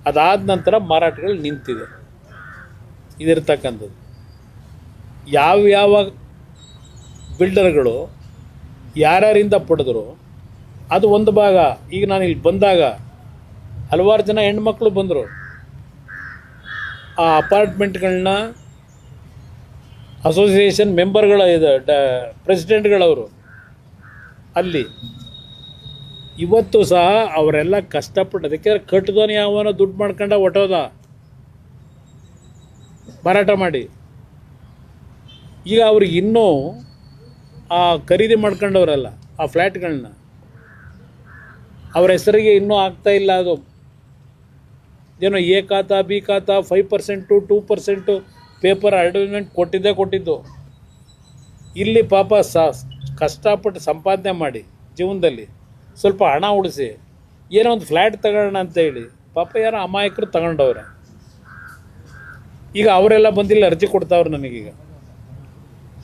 ಅದಾದ ನಂತರ ಮಾರಾಟಗಳು ನಿಂತಿದೆ. ಇದಿರ್ತಕ್ಕಂಥದ್ದು ಯಾವ ಬಿಲ್ಡರ್ಗಳು ಯಾರ್ಯಾರಿಂದ ಪಡೆದ್ರು ಅದು ಒಂದು ಭಾಗ. ಈಗ ನಾನು ಇಲ್ಲಿ ಬಂದಾಗ ಹಲವಾರು ಜನ ಹೆಣ್ಮಕ್ಳು ಬಂದರು. ಆ ಅಪಾರ್ಟ್ಮೆಂಟ್ಗಳನ್ನ ಅಸೋಸಿಯೇಷನ್ ಮೆಂಬರ್ಗಳ ಪ್ರೆಸಿಡೆಂಟ್ಗಳವರು ಅಲ್ಲಿ ಇವತ್ತು ಸಹ ಅವರೆಲ್ಲ ಕಷ್ಟಪಟ್ಟು, ಅದಕ್ಕೆ ಕಟ್ಟಿದವನು ಯಾವನೋ ದುಡ್ಡು ಮಾಡ್ಕೊಂಡ ಹೊಟ್ಟೋದ ಮಾರಾಟ ಮಾಡಿ. ಈಗ ಅವ್ರಿಗೆ ಇನ್ನೂ ಆ ಖರೀದಿ ಮಾಡ್ಕೊಂಡವರಲ್ಲ ಆ ಫ್ಲ್ಯಾಟ್ಗಳನ್ನ, ಅವ್ರ ಹೆಸರಿಗೆ ಇನ್ನೂ ಆಗ್ತಾಯಿಲ್ಲ. ಅದು ಏನೋ A ಖಾತಾ B ಖಾತಾ 5% 2% ಪೇಪರ್ ಅಡ್ವರ್ಟೈಸ್ಮೆಂಟ್ ಕೊಟ್ಟಿದ್ದು. ಇಲ್ಲಿ ಪಾಪ ಕಷ್ಟಪಟ್ಟು ಸಂಪಾದನೆ ಮಾಡಿ ಜೀವನದಲ್ಲಿ ಸ್ವಲ್ಪ ಹಣ ಉಳಿಸಿ ಏನೋ ಒಂದು ಫ್ಲ್ಯಾಟ್ ತಗೊಳ್ಳೋಣ ಅಂತೇಳಿ ಪಾಪ ಯಾರೋ ಅಮಾಯಕರು ತಗೊಂಡವ್ರೆ. ಈಗ ಅವರೆಲ್ಲ ಬಂದಿಲ್ಲ, ಅರ್ಜಿ ಕೊಡ್ತಾವ್ರು ನನಗೀಗ.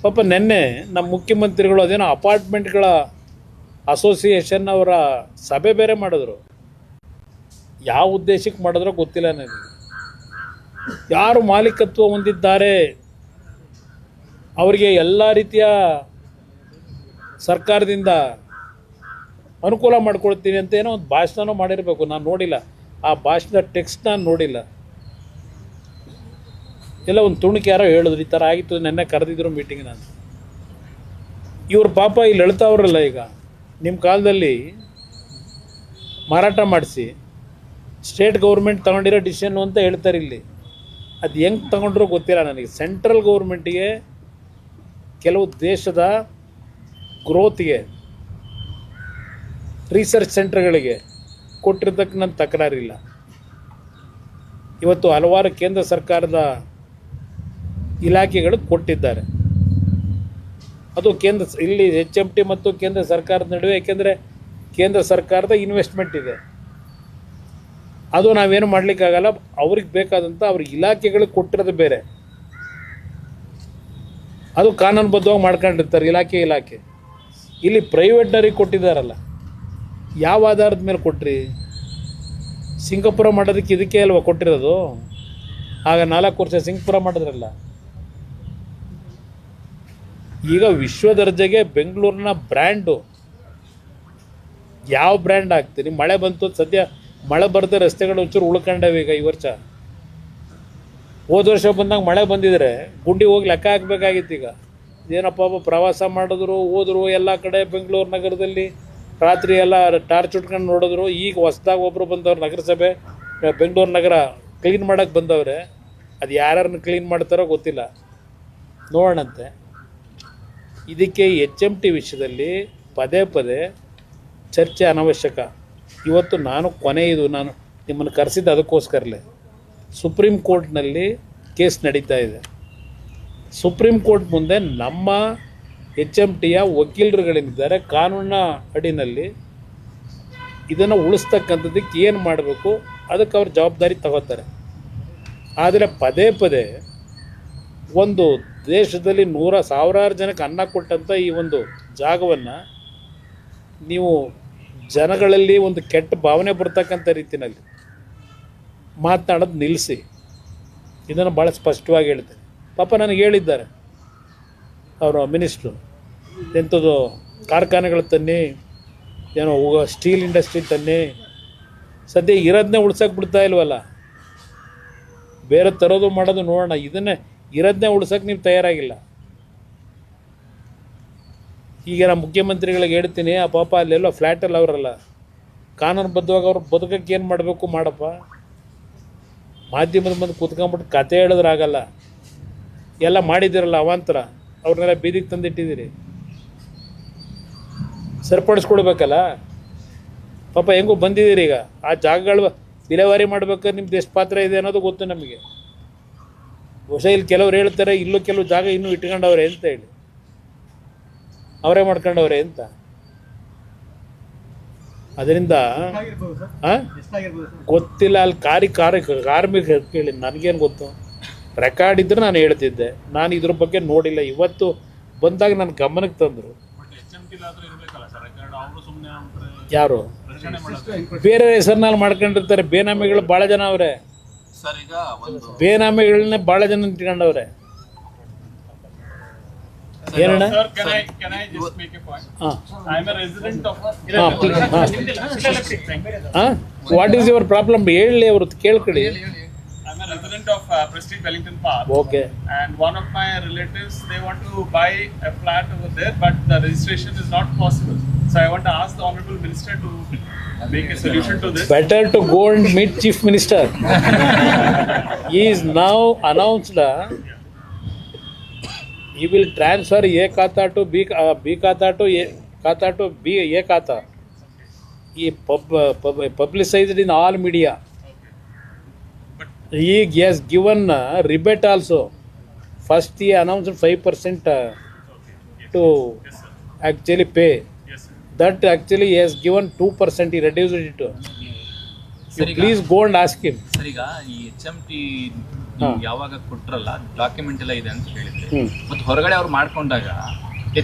ಪಾಪ ನೆನ್ನೆ ನಮ್ಮ ಮುಖ್ಯಮಂತ್ರಿಗಳು ಅದೇನೋ ಅಪಾರ್ಟ್ಮೆಂಟ್ಗಳ ಅಸೋಸಿಯೇಷನ್ ಅವರ ಸಭೆ ಬೇರೆ ಮಾಡಿದ್ರು. ಯಾವ ಉದ್ದೇಶಕ್ಕೆ ಮಾಡಿದ್ರೋ ಗೊತ್ತಿಲ್ಲ ನನಗೆ. ಯಾರು ಮಾಲೀಕತ್ವ ಹೊಂದಿದ್ದಾರೆ ಅವರಿಗೆ ಎಲ್ಲ ರೀತಿಯ ಸರ್ಕಾರದಿಂದ ಅನುಕೂಲ ಮಾಡ್ಕೊಳ್ತೀನಿ ಅಂತ ಏನೋ ಒಂದು ಭಾಷಣ ಮಾಡಿರಬೇಕು. ನಾನು ನೋಡಿಲ್ಲ, ಆ ಭಾಷಣದ ಟೆಕ್ಸ್ಟ್ ನಾನು ನೋಡಿಲ್ಲ. ಎಲ್ಲ ಒಂದು ತುಣುಕು ಯಾರೋ ಹೇಳಿದ್ರು, ಈ ಥರ ಆಗಿತ್ತು, ನೆನ್ನೆ ಕರೆದಿದ್ರು ಮೀಟಿಂಗ್. ನಾನು ಇವ್ರ ಪಾಪ ಇಲ್ಲಿ ಹೇಳ್ತಾವ್ರಲ್ಲ, ಈಗ ನಿಮ್ಮ ಕಾಲದಲ್ಲಿ ಮಾರಾಟ ಮಾಡಿಸಿ ಸ್ಟೇಟ್ ಗೌರ್ಮೆಂಟ್ ತಗೊಂಡಿರೋ ಡಿಸಿಷನ್ನು ಅಂತ ಹೇಳ್ತಾರೆ. ಇಲ್ಲಿ ಅದು ಹೆಂಗೆ ತಗೊಂಡ್ರೂ ಗೊತ್ತಿಲ್ಲ ನನಗೆ. ಸೆಂಟ್ರಲ್ ಗೌರ್ಮೆಂಟಿಗೆ ಕೆಲವು ದೇಶದ ಗ್ರೋತ್ಗೆ ರಿಸರ್ಚ್ ಸೆಂಟರ್ಗಳಿಗೆ ಕೊಟ್ಟಿರೋದಕ್ಕೆ ನನ್ನ ತಕರಾರಿಲ್ಲ. ಇವತ್ತು ಹಲವಾರು ಕೇಂದ್ರ ಸರ್ಕಾರದ ಇಲಾಖೆಗಳು ಕೊಟ್ಟಿದ್ದಾರೆ. ಅದು ಇಲ್ಲಿ HMT ಮತ್ತು ಕೇಂದ್ರ ಸರ್ಕಾರದ ನಡುವೆ, ಏಕೆಂದರೆ ಕೇಂದ್ರ ಸರ್ಕಾರದ ಇನ್ವೆಸ್ಟ್ಮೆಂಟ್ ಇದೆ, ಅದು ನಾವೇನು ಮಾಡಲಿಕ್ಕಾಗಲ್ಲ. ಅವ್ರಿಗೆ ಬೇಕಾದಂಥ ಅವ್ರಿಗೆ ಇಲಾಖೆಗಳಿಗೆ ಕೊಟ್ಟಿರೋದು ಬೇರೆ, ಅದು ಕಾನೂನುಬದ್ಧವಾಗಿ ಮಾಡ್ಕೊಂಡಿರ್ತಾರೆ ಇಲಾಖೆ. ಇಲ್ಲಿ ಪ್ರೈವೇಟ್ನವ್ರಿಗೆ ಕೊಟ್ಟಿದ್ದಾರಲ್ಲ, ಯಾವ ಆಧಾರದ ಮೇಲೆ ಕೊಟ್ರಿ? ಸಿಂಗಾಪುರ ಮಾಡೋದಕ್ಕೆ ಇದಕ್ಕೆ ಅಲ್ವಾ ಕೊಟ್ಟಿರೋದು? ಆಗ 4 ವರ್ಷ ಸಿಂಗಾಪುರ ಮಾಡಿದ್ರಲ್ಲ. ಈಗ ವಿಶ್ವ ದರ್ಜೆಗೆ ಬೆಂಗಳೂರಿನ ಬ್ರ್ಯಾಂಡು, ಯಾವ ಬ್ರ್ಯಾಂಡ್ ಹಾಕ್ತೀರಿ? ಮಳೆ ಬಂತು, ಸದ್ಯ ಮಳೆ ಬರದೆ ರಸ್ತೆಗಳು ಒಂಚೂರು ಉಳ್ಕೊಂಡವೆ ಈಗ ಈ ವರ್ಷ. ಹೋದ ವರ್ಷ ಬಂದಾಗ ಮಳೆ ಬಂದಿದ್ರೆ ಗುಂಡಿ ಹೋಗಿ ಲೆಕ್ಕ ಹಾಕಬೇಕಾಗಿತ್ತು. ಈಗ ಏನಪ್ಪ ಪ್ರವಾಸ ಮಾಡಿದ್ರು, ಹೋದ್ರು ಎಲ್ಲ ಕಡೆ ಬೆಂಗಳೂರು ನಗರದಲ್ಲಿ, ರಾತ್ರಿ ಎಲ್ಲ ಟಾರ್ಚ್ ಉಟ್ಕೊಂಡು ನೋಡಿದ್ರು. ಈಗ ಹೊಸ್ದಾಗಿ ಒಬ್ಬರು ಬಂದವ್ರು, ನಗರಸಭೆ ಬೆಂಗಳೂರು ನಗರ ಕ್ಲೀನ್ ಮಾಡೋಕ್ಕೆ ಬಂದವ್ರೆ. ಅದು ಯಾರ್ಯಾರನ್ನ ಕ್ಲೀನ್ ಮಾಡ್ತಾರೋ ಗೊತ್ತಿಲ್ಲ, ನೋಡೋಣಂತೆ. ಇದಕ್ಕೆ HMT ವಿಷಯದಲ್ಲಿ ಪದೇ ಪದೇ ಚರ್ಚೆ ಅನವಶ್ಯಕ. ಇವತ್ತು ನಾನು ನಾನು ನಿಮ್ಮನ್ನು ಕರೆಸಿದ್ದು ಅದಕ್ಕೋಸ್ಕರಲೇ. ಸುಪ್ರೀಂ ಕೋರ್ಟ್ನಲ್ಲಿ ಕೇಸ್ ನಡೀತಾ ಇದೆ. ಸುಪ್ರೀಂ ಕೋರ್ಟ್ ಮುಂದೆ ನಮ್ಮ HMTಯ ವಕೀಲರುಗಳೇನಿದ್ದಾರೆ ಕಾನೂನಿನ ಅಡಿನಲ್ಲಿ ಇದನ್ನು ಉಳಿಸ್ತಕ್ಕಂಥದ್ದಕ್ಕೆ ಏನು ಮಾಡಬೇಕು ಅದಕ್ಕೆ ಅವ್ರ ಜವಾಬ್ದಾರಿ ತಗೋತಾರೆ. ಆದರೆ ಪದೇ ಪದೇ ಒಂದು ದೇಶದಲ್ಲಿ ಸಾವಿರಾರು ಜನಕ್ಕೆ ಅನ್ನ ಕೊಟ್ಟಂಥ ಈ ಒಂದು ಜಾಗವನ್ನು ನೀವು ಜನಗಳಲ್ಲಿ ಒಂದು ಕೆಟ್ಟ ಭಾವನೆ ಬರ್ತಕ್ಕಂಥ ರೀತಿಯಲ್ಲಿ ಮಾತನಾಡೋದು ನಿಲ್ಲಿಸಿ. ಇದನ್ನು ಭಾಳ ಸ್ಪಷ್ಟವಾಗಿ ಹೇಳ್ತೇನೆ. ಪಾಪ ನನಗೆ ಹೇಳಿದ್ದಾರೆ ಅವರು ಮಿನಿಸ್ಟ್ರು, ಎಂಥದ್ದು ಕಾರ್ಖಾನೆಗಳು ತನ್ನಿ, ಏನೋ ಸ್ಟೀಲ್ ಇಂಡಸ್ಟ್ರಿ ತನ್ನಿ. ಸದ್ಯ ಇರೋದನ್ನೇ ಉಳ್ಸೋಕೆ ಬಿಡ್ತಾ ಇಲ್ವಲ್ಲ, ಬೇರೆ ತರೋದು ಮಾಡೋದು ನೋಡೋಣ. ಇದನ್ನೇ ಇರೋದನ್ನೇ ಉಳ್ಸೋಕೆ ನೀವು ತಯಾರಾಗಿಲ್ಲ. ಈಗ ನಾನು ಮುಖ್ಯಮಂತ್ರಿಗಳಿಗೆ ಹೇಳ್ತೀನಿ, ಆ ಪಾಪ ಅಲ್ಲೆಲ್ಲೋ ಫ್ಲ್ಯಾಟಲ್ಲಿ ಅವರಲ್ಲ, ಕಾನೂನುಬದ್ಧವಾಗಿ ಅವ್ರು ಬದುಕಕ್ಕೆ ಏನು ಮಾಡಬೇಕು ಮಾಡಪ್ಪ. ಮಾಧ್ಯಮದ ಮುಂದೆ ಕೂತ್ಕೊಂಡ್ಬಿಟ್ಟು ಕತೆ ಹೇಳಿದ್ರಾಗಲ್ಲ. ಎಲ್ಲ ಮಾಡಿದ್ದೀರಲ್ಲ ಅವಾಂತರ, ಅವ್ರನ್ನೆಲ್ಲ ಬೀದಿಗೆ ತಂದಿಟ್ಟಿದ್ದೀರಿ, ಸರಿಪಡಿಸ್ಕೊಡ್ಬೇಕಲ್ಲ. ಪಾಪ ಹೆಂಗೂ ಬಂದಿದ್ದೀರಿ. ಈಗ ಆ ಜಾಗಗಳು ವಿಲೇವಾರಿ ಮಾಡ್ಬೇಕಾದ್ರೆ ನಿಮ್ದು ಎಷ್ಟು ಪಾತ್ರ ಇದೆ ಅನ್ನೋದು ಗೊತ್ತು ನಮಗೆ. ಹೊಸ ಇಲ್ಲಿ ಕೆಲವ್ರು ಹೇಳ್ತಾರೆ, ಇಲ್ಲೂ ಕೆಲವು ಜಾಗ ಇನ್ನೂ ಇಟ್ಕೊಂಡವ್ರೆ ಅಂತ ಹೇಳಿ, ಅವರೇ ಮಾಡ್ಕೊಂಡವ್ರೆ ಅಂತ. ಅದರಿಂದ ಗೊತ್ತಿಲ್ಲ. ಅಲ್ಲಿ ಕಾರ್ಮಿಕ ಕೇಳಿ ನನಗೇನು ಗೊತ್ತು. ರೆಕಾರ್ಡ್ ಇದ್ರೆ ನಾನು ಹೇಳ್ತಿದ್ದೆ. ನಾನು ಇದ್ರ ಬಗ್ಗೆ ನೋಡಿಲ್ಲ. ಇವತ್ತು ಬಂದಾಗ ನನ್ನ ಗಮನಕ್ಕೆ ತಂದರು. ಯಾರು ಬೇರೆ ಹೆಸರಿನಲ್ಲಿ ಮಾಡ್ಕೊಂಡಿರ್ತಾರೆ. ಬೇನಾಮಿಗಳು ಭಾಳ ಜನ ಅವರೇ. ಬೇನಾಮಿಗಳನ್ನೇ ಭಾಳ ಜನ ಇಟ್ಕೊಂಡವ್ರೆ. ಏನಣ್ಣ? ವಾಟ್ ಈಸ್ ಯುವರ್ ಪ್ರಾಬ್ಲಮ್ ಹೇಳಿ, ಅವರು ಕೇಳ್ಕೊಳ್ಳಿ. I'm a resident of Prestige Wellington Park. Okay. And one of my relatives, they want to buy a flat over there, but the registration is not possible. So I want to ask the Honorable Minister to make a solution to this. Better to go and meet Chief Minister. He is now announced. He will transfer A Khata to B Khata to A Khata. He publicized in all media. He has given rebate also. First he announced 5% to actually pay. That actually he has given 2%. He reduced it to. You please go and ask him. Sir, ಈಗ ಈ HMT ಯಾವಾಗ ಕೊಟ್ರಲ್ಲ ಡಾಕ್ಯುಮೆಂಟ್ ಎಲ್ಲ ಇದೆ ಅಂತ ಹೇಳಿದ್ರೆ, ಮತ್ತೆ ಹೊರಗಡೆ ಅವ್ರು ಮಾಡ್ಕೊಂಡಾಗ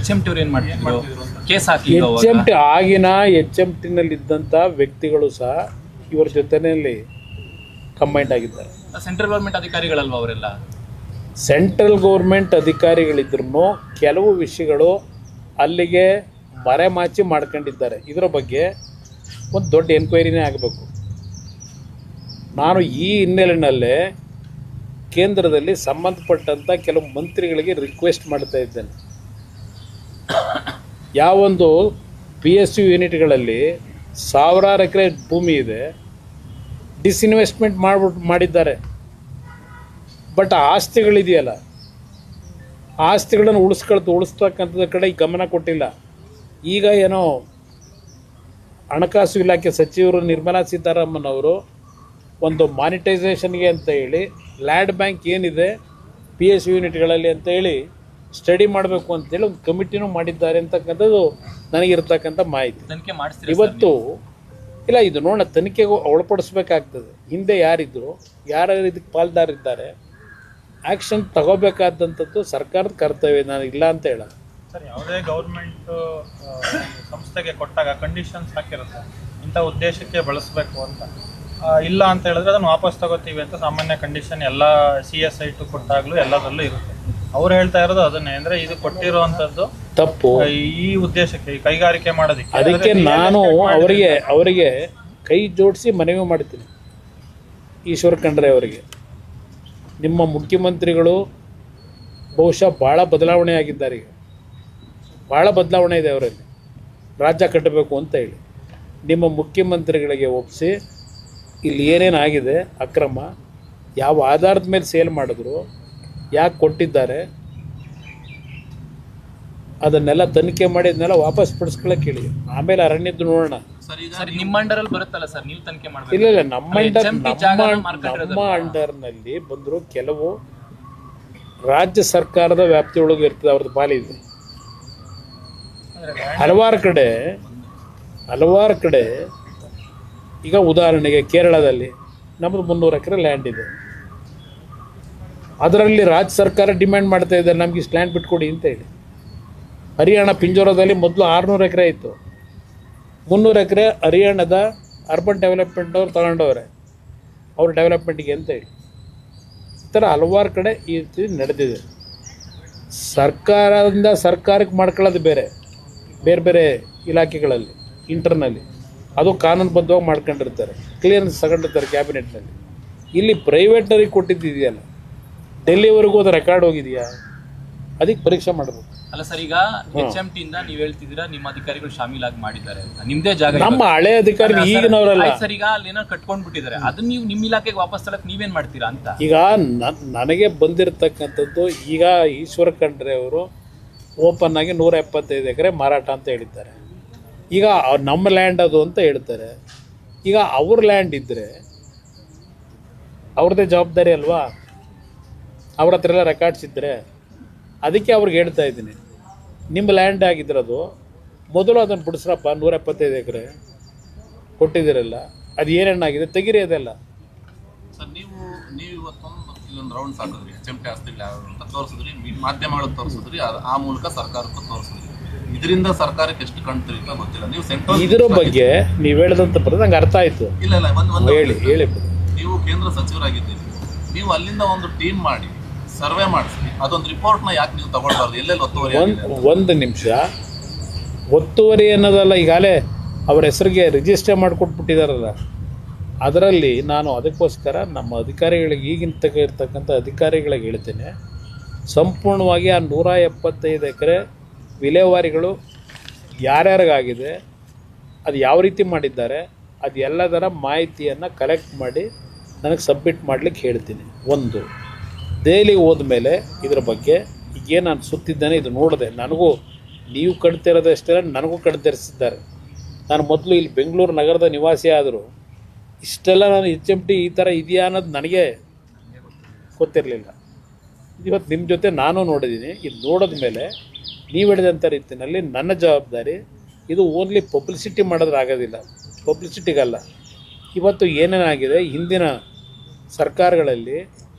HMT ಅವ್ರು ಏನ್ ಮಾಡ್ತಿದ್ರು? ಕೇಸ್ ಹಾಕಿ HMT ಆಗಿನ HMT ನಲ್ಲಿ ಇದ್ದಂತ ವ್ಯಕ್ತಿಗಳು ಸಹ ಇವರ ಜೊತೆನಲ್ಲಿ ಕಂಬೈಂಡ್ ಆಗಿದ್ದಾರೆ. ಸೆಂಟ್ರಲ್ ಗೌರ್ಮೆಂಟ್ ಅಧಿಕಾರಿಗಳಲ್ವಾ ಅವರೆಲ್ಲ? ಸೆಂಟ್ರಲ್ ಗೌರ್ಮೆಂಟ್ ಅಧಿಕಾರಿಗಳಿದ್ರು ಕೆಲವು ವಿಷಯಗಳು ಅಲ್ಲಿಗೆ ಮರೆಮಾಚಿ ಮಾಡ್ಕೊಂಡಿದ್ದಾರೆ. ಇದರ ಬಗ್ಗೆ ಒಂದು ದೊಡ್ಡ ಎನ್ಕ್ವೈರಿನೇ ಆಗಬೇಕು. ನಾನು ಈ ಹಿನ್ನೆಲೆಯಲ್ಲೇ ಕೇಂದ್ರದಲ್ಲಿ ಸಂಬಂಧಪಟ್ಟಂಥ ಕೆಲವು ಮಂತ್ರಿಗಳಿಗೆ ರಿಕ್ವೆಸ್ಟ್ ಮಾಡ್ತಾ ಇದ್ದೇನೆ. ಯಾವೊಂದು PSU ಯೂನಿಟ್ಗಳಲ್ಲಿ ಸಾವಿರಾರು ಎಕರೆ ಭೂಮಿ ಇದೆ, ಡಿಸ್ಇನ್ವೆಸ್ಟ್ಮೆಂಟ್ ಮಾಡಿದ್ದಾರೆ. ಬಟ್ ಆಸ್ತಿಗಳಿದೆಯಲ್ಲ, ಆಸ್ತಿಗಳನ್ನು ಉಳಿಸ್ತಕ್ಕಂಥದ್ರ ಕಡೆ ಗಮನ ಕೊಟ್ಟಿಲ್ಲ. ಈಗ ಏನೋ ಹಣಕಾಸು ಇಲಾಖೆ ಸಚಿವರು ನಿರ್ಮಲಾ ಸೀತಾರಾಮನ್ ಅವರು ಒಂದು ಮಾನಿಟೈಸೇಷನ್ಗೆ ಅಂತ ಹೇಳಿ ಲ್ಯಾಂಡ್ ಬ್ಯಾಂಕ್ ಏನಿದೆ PSU ಯೂನಿಟ್ಗಳಲ್ಲಿ ಅಂತ ಹೇಳಿ ಸ್ಟಡಿ ಮಾಡಬೇಕು ಅಂತೇಳಿ ಒಂದು ಕಮಿಟಿನೂ ಮಾಡಿದ್ದಾರೆ ಅಂತಕ್ಕಂಥದ್ದು ನನಗಿರ್ತಕ್ಕಂಥ ಮಾಹಿತಿ. ಇವತ್ತು ಇಲ್ಲ, ಇದು ನೋಡೋಣ, ತನಿಖೆಗೂ ಒಳಪಡಿಸ್ಬೇಕಾಗ್ತದೆ. ಹಿಂದೆ ಯಾರಿದ್ರು, ಯಾರ್ಯಾರು ಇದಕ್ಕೆ ಪಾಲ್ದಾರಿದ್ದಾರೆ, ಆ್ಯಕ್ಷನ್ ತಗೋಬೇಕಾದಂಥದ್ದು ಸರ್ಕಾರದ ಕರ್ತವ್ಯ. ನಾನು ಇಲ್ಲ ಅಂತ ಹೇಳ. ಸರ್, ಯಾವುದೇ ಗೌರ್ಮೆಂಟ್ ಸಂಸ್ಥೆಗೆ ಕೊಟ್ಟಾಗ ಕಂಡೀಷನ್ಸ್ ಹಾಕಿರುತ್ತೆ, ಇಂಥ ಉದ್ದೇಶಕ್ಕೆ ಬಳಸಬೇಕು ಅಂತ. ಇಲ್ಲ ಅಂತ ಹೇಳಿದ್ರೆ ಅದನ್ನು ವಾಪಸ್ ತಗೋತೀವಿ ಅಂತ ಸಾಮಾನ್ಯ ಕಂಡೀಷನ್ ಎಲ್ಲ CSI2 ಕೊಟ್ಟಾಗಲೂ ಎಲ್ಲದರಲ್ಲೂ ಇರುತ್ತೆ. ಅವ್ರು ಹೇಳ್ತಾ ಇರೋದು ಅದನ್ನೇ, ಅಂದರೆ ಇದು ಕೊಟ್ಟಿರುವಂಥದ್ದು ತಪ್ಪು. ಈ ಉದ್ದೇಶಕ್ಕೆ, ಈ ಕೈಗಾರಿಕೆ ಮಾಡೋದಕ್ಕೆ. ಅದಕ್ಕೆ ನಾನು ಅವರಿಗೆ ಕೈ ಜೋಡಿಸಿ ಮನವಿ ಮಾಡ್ತೀನಿ, ಈಶ್ವರ ಖಂಡ್ರೆ ಅವರಿಗೆ. ನಿಮ್ಮ ಮುಖ್ಯಮಂತ್ರಿಗಳು ಬಹುಶಃ ಭಾಳ ಬದಲಾವಣೆ ಆಗಿದ್ದಾರೆ, ಈಗ ಭಾಳ ಬದಲಾವಣೆ ಇದೆ ಅವರಲ್ಲಿ, ರಾಜ್ಯ ಕಟ್ಟಬೇಕು ಅಂತ ಹೇಳಿ. ನಿಮ್ಮ ಮುಖ್ಯಮಂತ್ರಿಗಳಿಗೆ ಒಪ್ಪಿಸಿ ಇಲ್ಲಿ ಏನೇನಾಗಿದೆ ಅಕ್ರಮ, ಯಾವ ಆಧಾರದ ಮೇಲೆ ಸೇಲ್ ಮಾಡಿದ್ರು, ಯಾಕೆ ಕೊಟ್ಟಿದ್ದಾರೆ, ಅದನ್ನೆಲ್ಲ ತನಿಖೆ ಮಾಡಿ ಅದನ್ನೆಲ್ಲ ವಾಪಸ್ ಪಡಿಸ್ಕೊಳ್ಳೋಕೆ ಹೇಳಿ. ಆಮೇಲೆ ಅರಣ್ಯದ್ದು ನೋಡೋಣ. ಸರ್ ಈಗ ಸರ್, ನಿಮ್ಮ ಅಂಡರಲ್ಲಿ ಬರುತ್ತಲ್ಲ ಸರ್, ನೀವು ತನಿಖೆ ಮಾಡಬೇಕು. ಇಲ್ಲ ನಮ್ಮ ಅಂಡರ್ನಲ್ಲಿ ಬಂದರು ಕೆಲವು ರಾಜ್ಯ ಸರ್ಕಾರದ ವ್ಯಾಪ್ತಿಯೊಳಗೆ ಇರ್ತದೆ, ಅವ್ರದ್ದು ಪಾಲಿದೆ. ಹಲವಾರು ಕಡೆ ಈಗ ಉದಾಹರಣೆಗೆ ಕೇರಳದಲ್ಲಿ ನಮ್ಮದು 300 ಎಕರೆ ಲ್ಯಾಂಡ್ ಇದೆ. ಅದರಲ್ಲಿ ರಾಜ್ಯ ಸರ್ಕಾರ ಡಿಮ್ಯಾಂಡ್ ಮಾಡ್ತಾ ಇದ್ದಾರೆ, ನಮ್ಗೆ ಇಷ್ಟು ಲ್ಯಾಂಡ್ ಬಿಟ್ಕೊಡಿ ಅಂತ ಹೇಳಿ. ಹರಿಯಾಣ ಪಿಂಜೋರದಲ್ಲಿ ಮೊದಲು 600 ಎಕರೆ ಇತ್ತು, 300 ಎಕರೆ ಹರಿಯಾಣದ ಅರ್ಬನ್ ಡೆವಲಪ್ಮೆಂಟ್ನವ್ರು ತಗೊಂಡವ್ರೆ, ಅವ್ರ ಡೆವಲಪ್ಮೆಂಟಿಗೆ ಅಂತ ಹೇಳಿ. ಈ ಥರ ಹಲವಾರು ಕಡೆ ಈ ರೀತಿ ನಡೆದಿದೆ. ಸರ್ಕಾರದಿಂದ ಸರ್ಕಾರಕ್ಕೆ ಮಾಡ್ಕೊಳ್ಳೋದು ಬೇರೆ ಬೇರೆ ಇಲಾಖೆಗಳಲ್ಲಿ ಇಂಟರ್ನಲ್ಲಿ, ಅದು ಕಾನೂನುಬದ್ಧವಾಗಿ ಮಾಡ್ಕೊಂಡಿರ್ತಾರೆ, ಕ್ಲಿಯರೆನ್ಸ್ ತಗೊಂಡಿರ್ತಾರೆ ಕ್ಯಾಬಿನೆಟ್ನಲ್ಲಿ. ಇಲ್ಲಿ ಪ್ರೈವೇಟ್ನವ್ರಿಗೆ ಕೊಟ್ಟಿದ್ದಿದೆಯಲ್ಲ, ಡೆಲ್ಲಿವರೆಗೂ ಅದು ರೆಕಾರ್ಡ್ ಹೋಗಿದೆಯಾ, ಅದಕ್ಕೆ ಪರೀಕ್ಷೆ ಮಾಡಬೇಕು. ಅಲ್ಲ ಸರ್, ಈಗ HMT ಇಂದ ನೀವು ಹೇಳ್ತಿದ್ದೀರಾ ನಿಮ್ಮ ಅಧಿಕಾರಿಗಳು ಶಾಮೀಲಾಗಿ ಮಾಡಿದ್ದಾರೆ ಅಂತ, ನಿಮ್ದೇ ಜಾಗ. ನಮ್ಮ ಹಳೆ ಅಧಿಕಾರಿ ಈಗಿನವರಲ್ಲ ಸರ್, ಈಗ ಅಲ್ಲಿ ಏನೋ ಕಟ್ಕೊಂಡ್ ಬಿಟ್ಟಿದ್ದಾರೆ, ಅದನ್ನ ನೀವು ನಿಮ್ಮ ಇಲಾಖೆಗೆ ವಾಪಸ್ ತರಕ್ ನೀವೇನ್ ಮಾಡ್ತೀರಾ ಅಂತ. ಈಗ ನನಗೆ ಬಂದಿರತಕ್ಕಂಥದ್ದು, ಈಗ ಈಶ್ವರ ಖಂಡ್ರೆ ಅವರು ಓಪನ್ ಆಗಿ 175 ಎಕರೆ ಮಾರಾಟ ಅಂತ ಹೇಳಿದ್ದಾರೆ. ಈಗ ನಮ್ಮ ಲ್ಯಾಂಡ್ ಅದು ಅಂತ ಹೇಳ್ತಾರೆ. ಈಗ ಅವ್ರ ಲ್ಯಾಂಡ್ ಇದ್ದರೆ ಅವ್ರದ್ದೇ ಜವಾಬ್ದಾರಿ ಅಲ್ವಾ, ಅವ್ರ ಹತ್ರ ಎಲ್ಲ ರೆಕಾರ್ಡ್ಸ್ ಇದ್ದರೆ. ಅದಕ್ಕೆ ಅವ್ರಿಗೆ ಹೇಳ್ತಾ ಇದ್ದೀನಿ, ನಿಮ್ಮ ಲ್ಯಾಂಡ್ ಆಗಿದ್ರದು ಮೊದಲು ಅದನ್ನು ಬಿಡಿಸ್ರಪ್ಪ. 175 ಎಕರೆ ಕೊಟ್ಟಿದ್ದೀರಲ್ಲ, ಅದು ಏನೇನಾಗಿದೆ ತೆಗಿರಿ ಅದೆಲ್ಲ. ಸರ್, ನೀವು ಇಲ್ಲೊಂದು ರೌಂಡ್ಸ್ ಹಾಕಿದ್ರಿ, HMT ಆಸ್ತಿ ಅಂತ ತೋರಿಸಿದ್ರಿ, ಮಾಧ್ಯಮಗಳಿಗೆ ತೋರಿಸಿದ್ರಿ, ಆ ಮೂಲಕ ಸರ್ಕಾರಕ್ಕೂ ತೋರಿಸಿದ್ರಿ. ಇದರಿಂದ ಸರ್ಕಾರಕ್ಕೆ ಎಷ್ಟು ಕಣ್ತಿರುತ್ತೋ ಗೊತ್ತಿಲ್ಲ. ನೀವು ಸೆಂಟ್ರಲ್ ಇದರ ಬಗ್ಗೆ ನೀವು ಹೇಳಿದಂತ ಬರೋದು ನಂಗೆ ಅರ್ಥ ಆಯಿತು. ಇಲ್ಲ ಹೇಳಿ. ನೀವು ಕೇಂದ್ರ ಸಚಿವರಾಗಿದ್ದೀರಿ, ನೀವು ಅಲ್ಲಿಂದ ಒಂದು ಟೀಮ್ ಮಾಡಿ ಸರ್ವೆ ಮಾಡಿಸಿ, ಅದೊಂದು ರಿಪೋರ್ಟ್ನ ಯಾಕೆ ನೀವು ತಗೊಳ್ಬಾರ್ದು? ಎಲ್ಲೆಲ್ಲಿ ಒತ್ತುವರಿ? ಒಂದು ನಿಮಿಷ, ಒತ್ತುವರಿ ಅನ್ನೋದಲ್ಲ, ಈಗಾಗಲೇ ಅವ್ರ ಹೆಸರಿಗೆ ರಿಜಿಸ್ಟರ್ ಮಾಡಿಕೊಟ್ಬಿಟ್ಟಿದಾರಲ್ಲ, ಅದರಲ್ಲಿ ನಾನು ಅದಕ್ಕೋಸ್ಕರ ನಮ್ಮ ಅಧಿಕಾರಿಗಳಿಗೆ, ಈಗಿನ ಇರ್ತಕ್ಕಂಥ ಅಧಿಕಾರಿಗಳಿಗೆ ಹೇಳ್ತೇನೆ, ಸಂಪೂರ್ಣವಾಗಿ ಆ 175 ಎಕರೆ ವಿಲೇವಾರಿಗಳು ಯಾರ್ಯಾರಿಗಾಗಿದೆ, ಅದು ಯಾವ ರೀತಿ ಮಾಡಿದ್ದಾರೆ, ಅದು ಎಲ್ಲದರ ಮಾಹಿತಿಯನ್ನು ಕಲೆಕ್ಟ್ ಮಾಡಿ ನನಗೆ ಸಬ್ಮಿಟ್ ಮಾಡಲಿಕ್ಕೆ ಹೇಳ್ತೀನಿ. ಒಂದು ದೆಹಲಿಗೆ ಹೋದ್ಮೇಲೆ ಇದ್ರ ಬಗ್ಗೆ ಈಗೇನು ನಾನು ಸುತ್ತಿದ್ದೇನೆ ಇದು ನೋಡಿದೆ, ನನಗೂ ನೀವು ಕಣ್ತಿರೋದಷ್ಟೇ ನನಗೂ ಕಣ್ತರಿಸಿದ್ದಾರೆ. ನಾನು ಮೊದಲು ಇಲ್ಲಿ ಬೆಂಗಳೂರು ನಗರದ ನಿವಾಸಿ ಆದರೂ ಇಷ್ಟೆಲ್ಲ ನಾನು HMT ಈ ಥರ ಇದೆಯಾ ಅನ್ನೋದು ನನಗೆ ಗೊತ್ತಿರಲಿಲ್ಲ. ಇವತ್ತು ನಿಮ್ಮ ಜೊತೆ ನಾನು ನೋಡಿದ್ದೀನಿ. ಇದು ನೋಡಿದ ಮೇಲೆ ನೀವು ಹೇಳಿದಂಥ ರೀತಿಯಲ್ಲಿ ನನ್ನ ಜವಾಬ್ದಾರಿ ಇದು ಓನ್ಲಿ ಪಬ್ಲಿಸಿಟಿ ಮಾಡಿದ್ರೆ ಆಗೋದಿಲ್ಲ, ಪಬ್ಲಿಸಿಟಿಗಲ್ಲ. ಇವತ್ತು ಏನೇನಾಗಿದೆ ಹಿಂದಿನ ಸರ್ಕಾರಗಳಲ್ಲಿ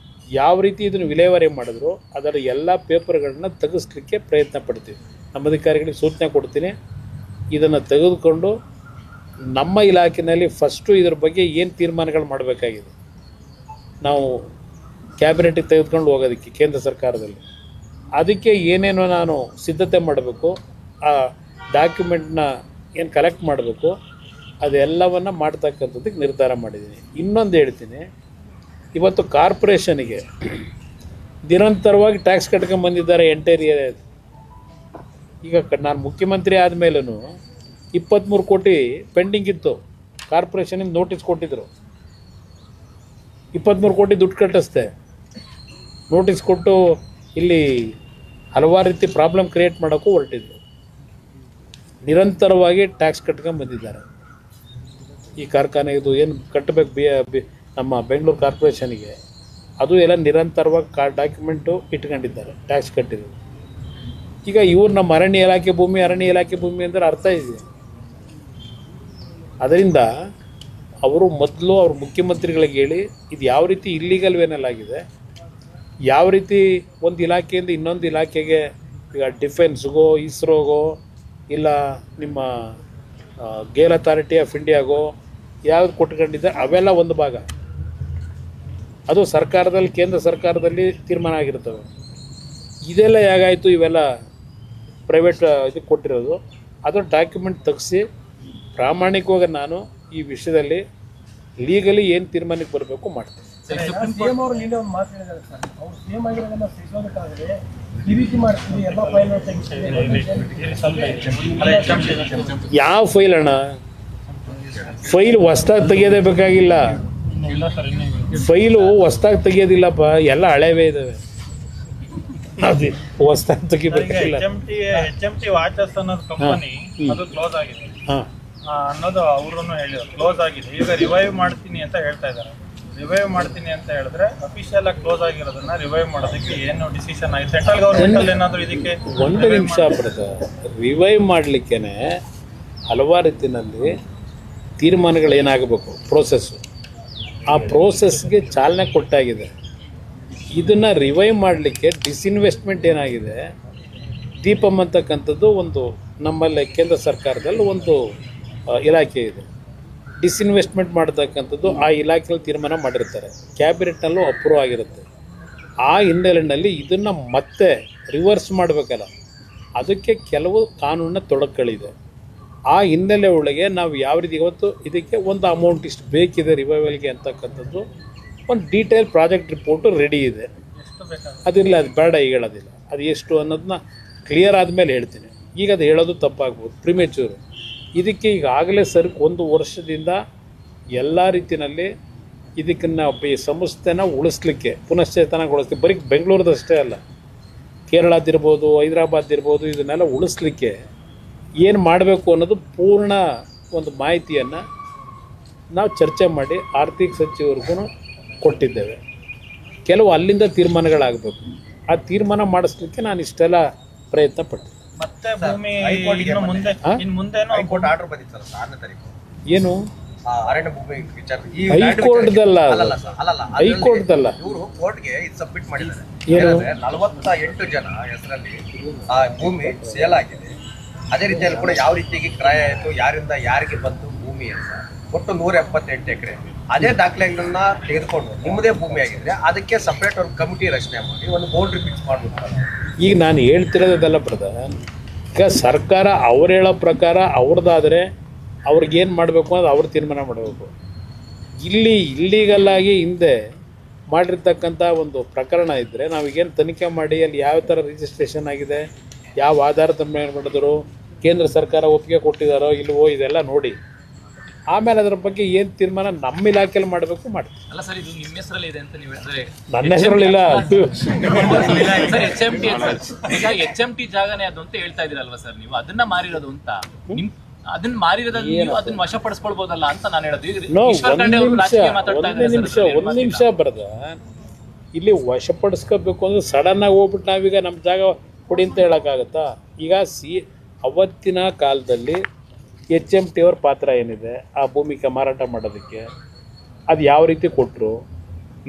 ಯಾವ ರೀತಿ ಇದನ್ನು ವಿಲೇವಾರಿ ಮಾಡಿದ್ರು ಅದರ ಎಲ್ಲ ಪೇಪರ್ಗಳನ್ನ ತೆಗೆಸ್ಲಿಕ್ಕೆ ಪ್ರಯತ್ನ ಪಡ್ತೀವಿ. ನಮ್ಮ ಅಧಿಕಾರಿಗಳಿಗೆ ಸೂಚನೆ ಕೊಡ್ತೀನಿ, ಇದನ್ನು ತೆಗೆದುಕೊಂಡು ನಮ್ಮ ಇಲಾಖೆಯಲ್ಲಿ ಫಸ್ಟು ಇದ್ರ ಬಗ್ಗೆ ಏನು ತೀರ್ಮಾನಗಳು ಮಾಡಬೇಕಾಗಿದೆ ನಾವು ಕ್ಯಾಬಿನೆಟಿಗೆ ತೆಗೆದುಕೊಂಡು ಹೋಗೋದಕ್ಕೆ ಕೇಂದ್ರ ಸರ್ಕಾರದಲ್ಲಿ, ಅದಕ್ಕೆ ಏನೇನೋ ನಾನು ಸಿದ್ಧತೆ ಮಾಡಬೇಕು, ಆ ಡಾಕ್ಯುಮೆಂಟ್ನ ಏನು ಕಲೆಕ್ಟ್ ಮಾಡಬೇಕು ಅದೆಲ್ಲವನ್ನು ಮಾಡ್ತಕ್ಕಂಥದ್ದಕ್ಕೆ ನಿರ್ಧಾರ ಮಾಡಿದ್ದೀನಿ. ಇನ್ನೊಂದು ಹೇಳ್ತೀನಿ, ಇವತ್ತು ಕಾರ್ಪೊರೇಷನಿಗೆ ನಿರಂತರವಾಗಿ ಟ್ಯಾಕ್ಸ್ ಕಟ್ಕೊಂಡ್ಬಂದಿದ್ದಾರೆ ಎಂಟೈರ್ ಏರಿಯಾ. ಈಗ ನಾನು ಮುಖ್ಯಮಂತ್ರಿ ಆದಮೇಲೂ 23 ಕೋಟಿ ಪೆಂಡಿಂಗ್ ಇತ್ತು, ಕಾರ್ಪೊರೇಷನಿಂದ ನೋಟಿಸ್ ಕೊಟ್ಟಿದ್ದರು. 23 ಕೋಟಿ ದುಡ್ಡು ಕಟ್ಟಿಸ್ದೆ, ನೋಟಿಸ್ ಕೊಟ್ಟು ಇಲ್ಲಿ ಹಲವಾರು ರೀತಿ ಪ್ರಾಬ್ಲಮ್ ಕ್ರಿಯೇಟ್ ಮಾಡೋಕ್ಕೂ ಹೊರಟಿದ್ರು. ನಿರಂತರವಾಗಿ ಟ್ಯಾಕ್ಸ್ ಕಟ್ಕೊಂಡ್ಬಂದಿದ್ದಾರೆ. ಈ ಕಾರ್ಖಾನೆ ಇದು ಏನು ಕಟ್ಟಬೇಕು ನಮ್ಮ ಬೆಂಗಳೂರು ಕಾರ್ಪೊರೇಷನಿಗೆ, ಅದು ಎಲ್ಲ ನಿರಂತರವಾಗಿ ಡಾಕ್ಯುಮೆಂಟು ಇಟ್ಕೊಂಡಿದ್ದಾರೆ, ಟ್ಯಾಕ್ಸ್ ಕಟ್ಟಿದ್ರು. ಈಗ ಇವ್ರು ನಮ್ಮ ಅರಣ್ಯ ಇಲಾಖೆ ಭೂಮಿ ಅಂದರೆ ಅರ್ಥ ಇದೆ. ಅದರಿಂದ ಅವರು ಮೊದಲು ಅವ್ರ ಮುಖ್ಯಮಂತ್ರಿಗಳಿಗೆ ಹೇಳಿ ಇದು ಯಾವ ರೀತಿ ಇಲ್ಲೀಗಲ್ ವೇನಲ್ಲಿ ಆಗಿದೆ, ಯಾವ ರೀತಿ ಒಂದು ಇಲಾಖೆಯಿಂದ ಇನ್ನೊಂದು ಇಲಾಖೆಗೆ ಈಗ ಡಿಫೆನ್ಸ್ಗೋ, ಇಸ್ರೋಗೋ, ಇಲ್ಲ ನಿಮ್ಮ ಗೇಲ್ ಅಥಾರಿಟಿ ಆಫ್ ಇಂಡಿಯಾಗೋ ಯಾವ್ದು ಕೊಟ್ಕೊಂಡಿದ್ದೆ ಅವೆಲ್ಲ ಒಂದು ಭಾಗ. ಅದು ಸರ್ಕಾರದಲ್ಲಿ, ಕೇಂದ್ರ ಸರ್ಕಾರದಲ್ಲಿ ತೀರ್ಮಾನ ಆಗಿರ್ತವೆ. ಇದೆಲ್ಲ ಹೇಗಾಯಿತು, ಇವೆಲ್ಲ ಪ್ರೈವೇಟ್ ಇದಕ್ಕೆ ಕೊಟ್ಟಿರೋದು. ಅದು ಡಾಕ್ಯುಮೆಂಟ್ ತೆಗೆಸಿ ಪ್ರಾಮಾಣಿಕವಾಗಿ ನಾನು ಈ ವಿಷಯದಲ್ಲಿ ಲೀಗಲಿ ಏನು ತೀರ್ಮಾನಕ್ಕೆ ಬರಬೇಕು ಮಾಡ್ತೀನಿ. ಸಿಎಂ ಅವರು ನಿನ್ನೆ ಒಂದು ಮಾತು ಹೇಳಿದ್ದಾರೆ ಸರ್, ಅವ್ರು ಸಿಎಂ ಆಗಿರೋದನ್ನ ಸಿಗೋದಕ್ಕಾಗದೆ ಈ ರೀತಿ ಮಾಡ್ತೀವಿ, ಎಲ್ಲ ಫೈಲ್ ಯಾವ ಫೈಲ್ ಅಣ್ಣ? ಫೈಲ್ ಹೊಸ್ದಾಗಿ ತೆಗಿಯೋದೇ ಬೇಕಾಗಿಲ್ಲ. ಫೈಲು ಹೊಸ್ದಾಗಿ ತೆಗಿಯೋದಿಲ್ಲಪ್ಪ, ಎಲ್ಲ ಹಳೇವೇ ಇದ್ದಾವೆ. ಅದೇ ಹೊಸ್ದಾಗಿ ತೆಗಿಬೇಕಾಗಿಲ್ಲ. HMT ವಾಚಸ್ ಅನ್ನೋದು ಕಂಪನಿ ಅದು ಕ್ಲೋಸ್ ಆಗಿದೆ ಅನ್ನೋದು ಅವರು ಹೇಳಿದ್ರು, ಕ್ಲೋಸ್ ಆಗಿದೆ. ಈಗ ರಿವೈವ್ ಮಾಡ್ತೀನಿ ಅಂತ ಹೇಳ್ತಾ ಇದ್ದಾರೆ. ರಿವೈವ್ ಮಾಡ್ತೀನಿ ಅಂತ ಹೇಳಿದ್ರೆ ಅಫಿಷಿಯಲ್ ಆಗಿ ಕ್ಲೋಸ್ ಆಗಿರೋದನ್ನ ರಿವೈವ್ ಮಾಡೋದಕ್ಕೆ ಏನು ಡಿಸಿಷನ್ ಆಗಿದೆ? ಸೆಂಟ್ರಲ್ ಗವರ್ಮೆಂಟ್ ಅಲ್ಲಿ ಏನಾದರೂ ಇದಕ್ಕೆ ಒಂದು ನಿಮಿಷ ರಿವೈವ್ ಮಾಡಲಿಕ್ಕೇನೆ ಹಲವಾರು ರೀತಿಯಲ್ಲಿ ತೀರ್ಮಾನಗಳೇನಾಗಬೇಕು, ಪ್ರೋಸೆಸ್ಸು, ಆ ಪ್ರೋಸೆಸ್ಗೆ ಚಾಲನೆ ಕೊಟ್ಟಾಗಿದೆ. ಇದನ್ನು ರಿವೈವ್ ಮಾಡಲಿಕ್ಕೆ ಡಿಸ್ಇನ್ವೆಸ್ಟ್ಮೆಂಟ್ ಏನಾಗಿದೆ, ದೀಪಂ ಅಂತಕ್ಕಂಥದ್ದು ಒಂದು ನಮ್ಮಲ್ಲಿ ಕೇಂದ್ರ ಸರ್ಕಾರದಲ್ಲಿ ಒಂದು ಇಲಾಖೆ ಇದೆ. ಡಿಸ್ಇನ್ವೆಸ್ಟ್ಮೆಂಟ್ ಮಾಡತಕ್ಕಂಥದ್ದು ಆ ಇಲಾಖೆಯಲ್ಲಿ ತೀರ್ಮಾನ ಮಾಡಿರ್ತಾರೆ, ಕ್ಯಾಬಿನೆಟ್ನಲ್ಲೂ ಅಪ್ರೂವ್ ಆಗಿರುತ್ತೆ. ಆ ಹಿನ್ನೆಲೆಯಲ್ಲಿ ಇದನ್ನು ಮತ್ತೆ ರಿವರ್ಸ್ ಮಾಡಬೇಕಲ್ಲ, ಅದಕ್ಕೆ ಕೆಲವು ಕಾನೂನಿನ ತೊಡಕುಗಳಿದೆ. ಆ ಹಿನ್ನೆಲೆ ಒಳಗೆ ನಾವು ಯಾವ ರೀತಿ ಇವತ್ತು ಇದಕ್ಕೆ ಒಂದು ಅಮೌಂಟ್ ಇಷ್ಟು ಬೇಕಿದೆ ರಿವೈವಲ್ಗೆ ಅಂತಕ್ಕಂಥದ್ದು ಒಂದು ಡೀಟೇಲ್ ಪ್ರಾಜೆಕ್ಟ್ ರಿಪೋರ್ಟು ರೆಡಿ ಇದೆ. ಅದಿರಲಿ, ಅದು ಬೇಡ ಈಗ ಹೇಳೋದಿಲ್ಲ. ಅದು ಎಷ್ಟು ಅನ್ನೋದನ್ನ ಕ್ಲಿಯರ್ ಆದಮೇಲೆ ಹೇಳ್ತೀನಿ. ಈಗ ಅದು ಹೇಳೋದು ತಪ್ಪಾಗ್ಬೋದು, ಪ್ರಿಮೇಚೂರು. ಇದಕ್ಕೆ ಈಗಾಗಲೇ ಒಂದು ವರ್ಷದಿಂದ ಎಲ್ಲ ರೀತಿಯಲ್ಲಿ ಇದಕ್ಕನ್ನು ಈ ಸಂಸ್ಥೆನ ಉಳಿಸ್ಲಿಕ್ಕೆ, ಪುನಶ್ಚೇತನಗೊಳಿಸ್ಲಿಕ್ಕೆ, ಬರೀ ಬೆಂಗಳೂರದಷ್ಟೇ ಅಲ್ಲ, ಕೇರಳದಿರ್ಬೋದು, ಹೈದರಾಬಾದಿರ್ಬೋದು, ಇದನ್ನೆಲ್ಲ ಉಳಿಸ್ಲಿಕ್ಕೆ ಏನು ಮಾಡಬೇಕು ಅನ್ನೋದು ಪೂರ್ಣ ಒಂದು ಮಾಹಿತಿಯನ್ನು ನಾವು ಚರ್ಚೆ ಮಾಡಿ ಆರ್ಥಿಕ ಸಚಿವರಿಗೂ ಕೊಟ್ಟಿದ್ದೇವೆ. ಕೆಲವು ಅಲ್ಲಿಂದ ತೀರ್ಮಾನಗಳಾಗಬೇಕು. ಆ ತೀರ್ಮಾನ ಮಾಡಿಸ್ಲಿಕ್ಕೆ ನಾನು ಇಷ್ಟೆಲ್ಲ ಪ್ರಯತ್ನ ಪಟ್ಟೆ. ಮತ್ತೆ ಭೂಮಿ ಇನ್ನು ಮುಂದೆ ಹೈಕೋರ್ಟ್ ಆರ್ಡರ್ ಬಂದಿತ್ತಲ್ಲ ಸರ್ 6ನೇ ತಾರೀಕು, ಏನು ಅರಣ್ಯ ಭೂಮಿ ವಿಚಾರ ಹೈಕೋರ್ಟ್ದಲ್ಲ, ಹೈಕೋರ್ಟ್ದಲ್ಲ, ಇವರು ಕೋರ್ಟ್ಗೆ ಇದು ಸಬ್ಮಿಟ್ ಮಾಡಿದ್ದಾರೆ. ಏನು 48 ಜನ ಹೆಸರಲ್ಲಿ ಆ ಭೂಮಿ ಸೇಲ್ ಆಗಿದೆ. ಅದೇ ರೀತಿಯಲ್ಲಿ ಕೂಡ ಯಾವ ರೀತಿಯಾಗಿ ಕ್ರಯ ಆಯಿತು, ಯಾರಿಂದ ಯಾರಿಗೆ ಬಂತು ಭೂಮಿ ಅಂತ ಒಟ್ಟು 178 ಎಕರೆ. ಅದೇ ದಾಖಲೆಗಳನ್ನ ತೆಗೆದುಕೊಂಡು ನಿಮ್ಮದೇ ಭೂಮಿ ಆಗಿದ್ರೆ ಅದಕ್ಕೆ ಸಪ್ರೇಟ್ ಒಂದು ಕಮಿಟಿ ರಚನೆ ಮಾಡಿ ಒಂದು ಬೌಂಡ್ರಿ ಫಿಕ್ಸ್ ಮಾಡ್ಬಿಡ್ತಾರೆ. ಈಗ ನಾನು ಹೇಳ್ತಿರೋದಲ್ಲ ಪ್ರಧಾನ್, ಈಗ ಸರ್ಕಾರ ಅವ್ರು ಹೇಳೋ ಪ್ರಕಾರ ಅವ್ರದ್ದಾದರೆ ಅವ್ರಿಗೇನು ಮಾಡಬೇಕು ಅನ್ನೋದು ಅವ್ರು ತೀರ್ಮಾನ ಮಾಡಬೇಕು. ಇಲ್ಲಿ ಇಲ್ಲೀಗಲ್ಲಾಗಿ ಹಿಂದೆ ಮಾಡಿರ್ತಕ್ಕಂಥ ಒಂದು ಪ್ರಕರಣ ಇದ್ದರೆ ನಾವೀಗೇನು ತನಿಖೆ ಮಾಡಿ ಅಲ್ಲಿ ಯಾವ ಥರ ರಿಜಿಸ್ಟ್ರೇಷನ್ ಆಗಿದೆ, ಯಾವ ಆಧಾರದ ಮೇಲೆ ಮಾಡಿದ್ರು, ಕೇಂದ್ರ ಸರ್ಕಾರ ಒಪ್ಪಿಗೆ ಕೊಟ್ಟಿದ್ದಾರೋ ಇಲ್ವೋ, ಇದೆಲ್ಲ ನೋಡಿ ಆಮೇಲೆ ಅದರ ಬಗ್ಗೆ ಏನು ತೀರ್ಮಾನ ನಮ್ಮ ಇಲಾಖೆಯಲ್ಲಿ ಮಾಡಬೇಕು ಮಾಡ್ತೀವಿ. ಅಲ್ಲ ಸರ್, ಇದು ನಿಮ್ಮ ಹೆಸರಲ್ಲಿ ಇದೆ ಅಂತ ನೀವು ಹೇಳಿದ್ರೆ ನನ್ನ ಹೆಸರಲ್ಲಿಲ್ಲ ಸರ್. ಈಗ HMT ಜಾಗನೇ ಅದು ಅಂತ ಹೇಳ್ತಾ ಇದೀರಲ್ವಾ ಸರ್, ನೀವು ಅದನ್ನ ಮಾರಿರೋದು ಅಂತ ಅದನ್ನ ಮಾರಿರೋದ್ರಲ್ಲಿ ನೀವು ಅದನ್ನ ವಶಪಡಿಸ್ಕೊಳ್ಬಹುದಲ್ಲ ಅಂತ ನಾನು ಹೇಳೋದು. ಒಂದು ನಿಮಿಷ ಬರದ ಇಲ್ಲಿ ವಶಪಡಿಸ್ಕೋಬೇಕು ಅಂದ್ರೆ ಸಡನ್ ಆಗಿ ಹೋಗ್ಬಿಟ್ಟು ನಾವೀಗ ನಮ್ಮ ಜಾಗ ಕೊಡಿ ಅಂತ ಹೇಳೋಕ್ಕಾಗತ್ತಾ? ಈಗ ಅವತ್ತಿನ ಕಾಲದಲ್ಲಿ HMT ಅವ್ರ ಪಾತ್ರ ಏನಿದೆ ಆ ಭೂಮಿಗೆ ಮಾರಾಟ ಮಾಡೋದಕ್ಕೆ, ಅದು ಯಾವ ರೀತಿ ಕೊಟ್ಟರು,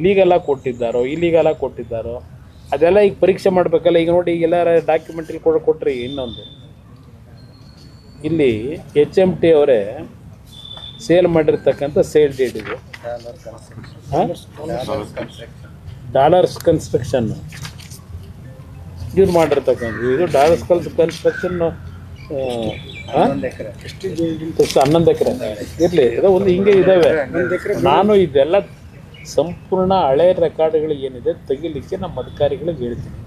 ಲೀಗಲಾಗಿ ಕೊಟ್ಟಿದ್ದಾರೋ ಇಲ್ಲೀಗಲಾಗಿ ಕೊಟ್ಟಿದ್ದಾರೋ ಅದೆಲ್ಲ ಈಗ ಪರೀಕ್ಷೆ ಮಾಡಬೇಕಲ್ಲ. ಈಗ ನೋಡಿ, ಈಗ ಎಲ್ಲರ ಡಾಕ್ಯುಮೆಂಟಲ್ಲಿ ಕೊಟ್ಟರೆ ಇನ್ನೊಂದು ಇಲ್ಲಿ HMT ಅವರೇ ಸೇಲ್ ಮಾಡಿರ್ತಕ್ಕಂಥ ಸೇಲ್ ಡೇಟ್ ಇದು ಡಾಲರ್ಸ್ ಕನ್ಸ್ಟ್ರಕ್ಷನ್ನು ಇವ್ರು ಮಾಡಿರ್ತಕ್ಕಂಥ ಇದು ಡಾಲರ್ಸ್ ಕನ್ಸ್ಟ್ರಕ್ಷನ್ 11 ಎಕರೆ ಇರಲಿ, ಇದೋ ಒಂದು ಹಿಂಗೆ ಇದ್ದಾವೆ. ನಾನು ಇದೆಲ್ಲ ಸಂಪೂರ್ಣ ಹಳೆ ರೆಕಾರ್ಡ್ಗಳು ಏನಿದೆ ತೆಗಿಲಿಕ್ಕೆ ನಮ್ಮ ಅಧಿಕಾರಿಗಳಿಗೆ ಹೇಳ್ತೀನಿ.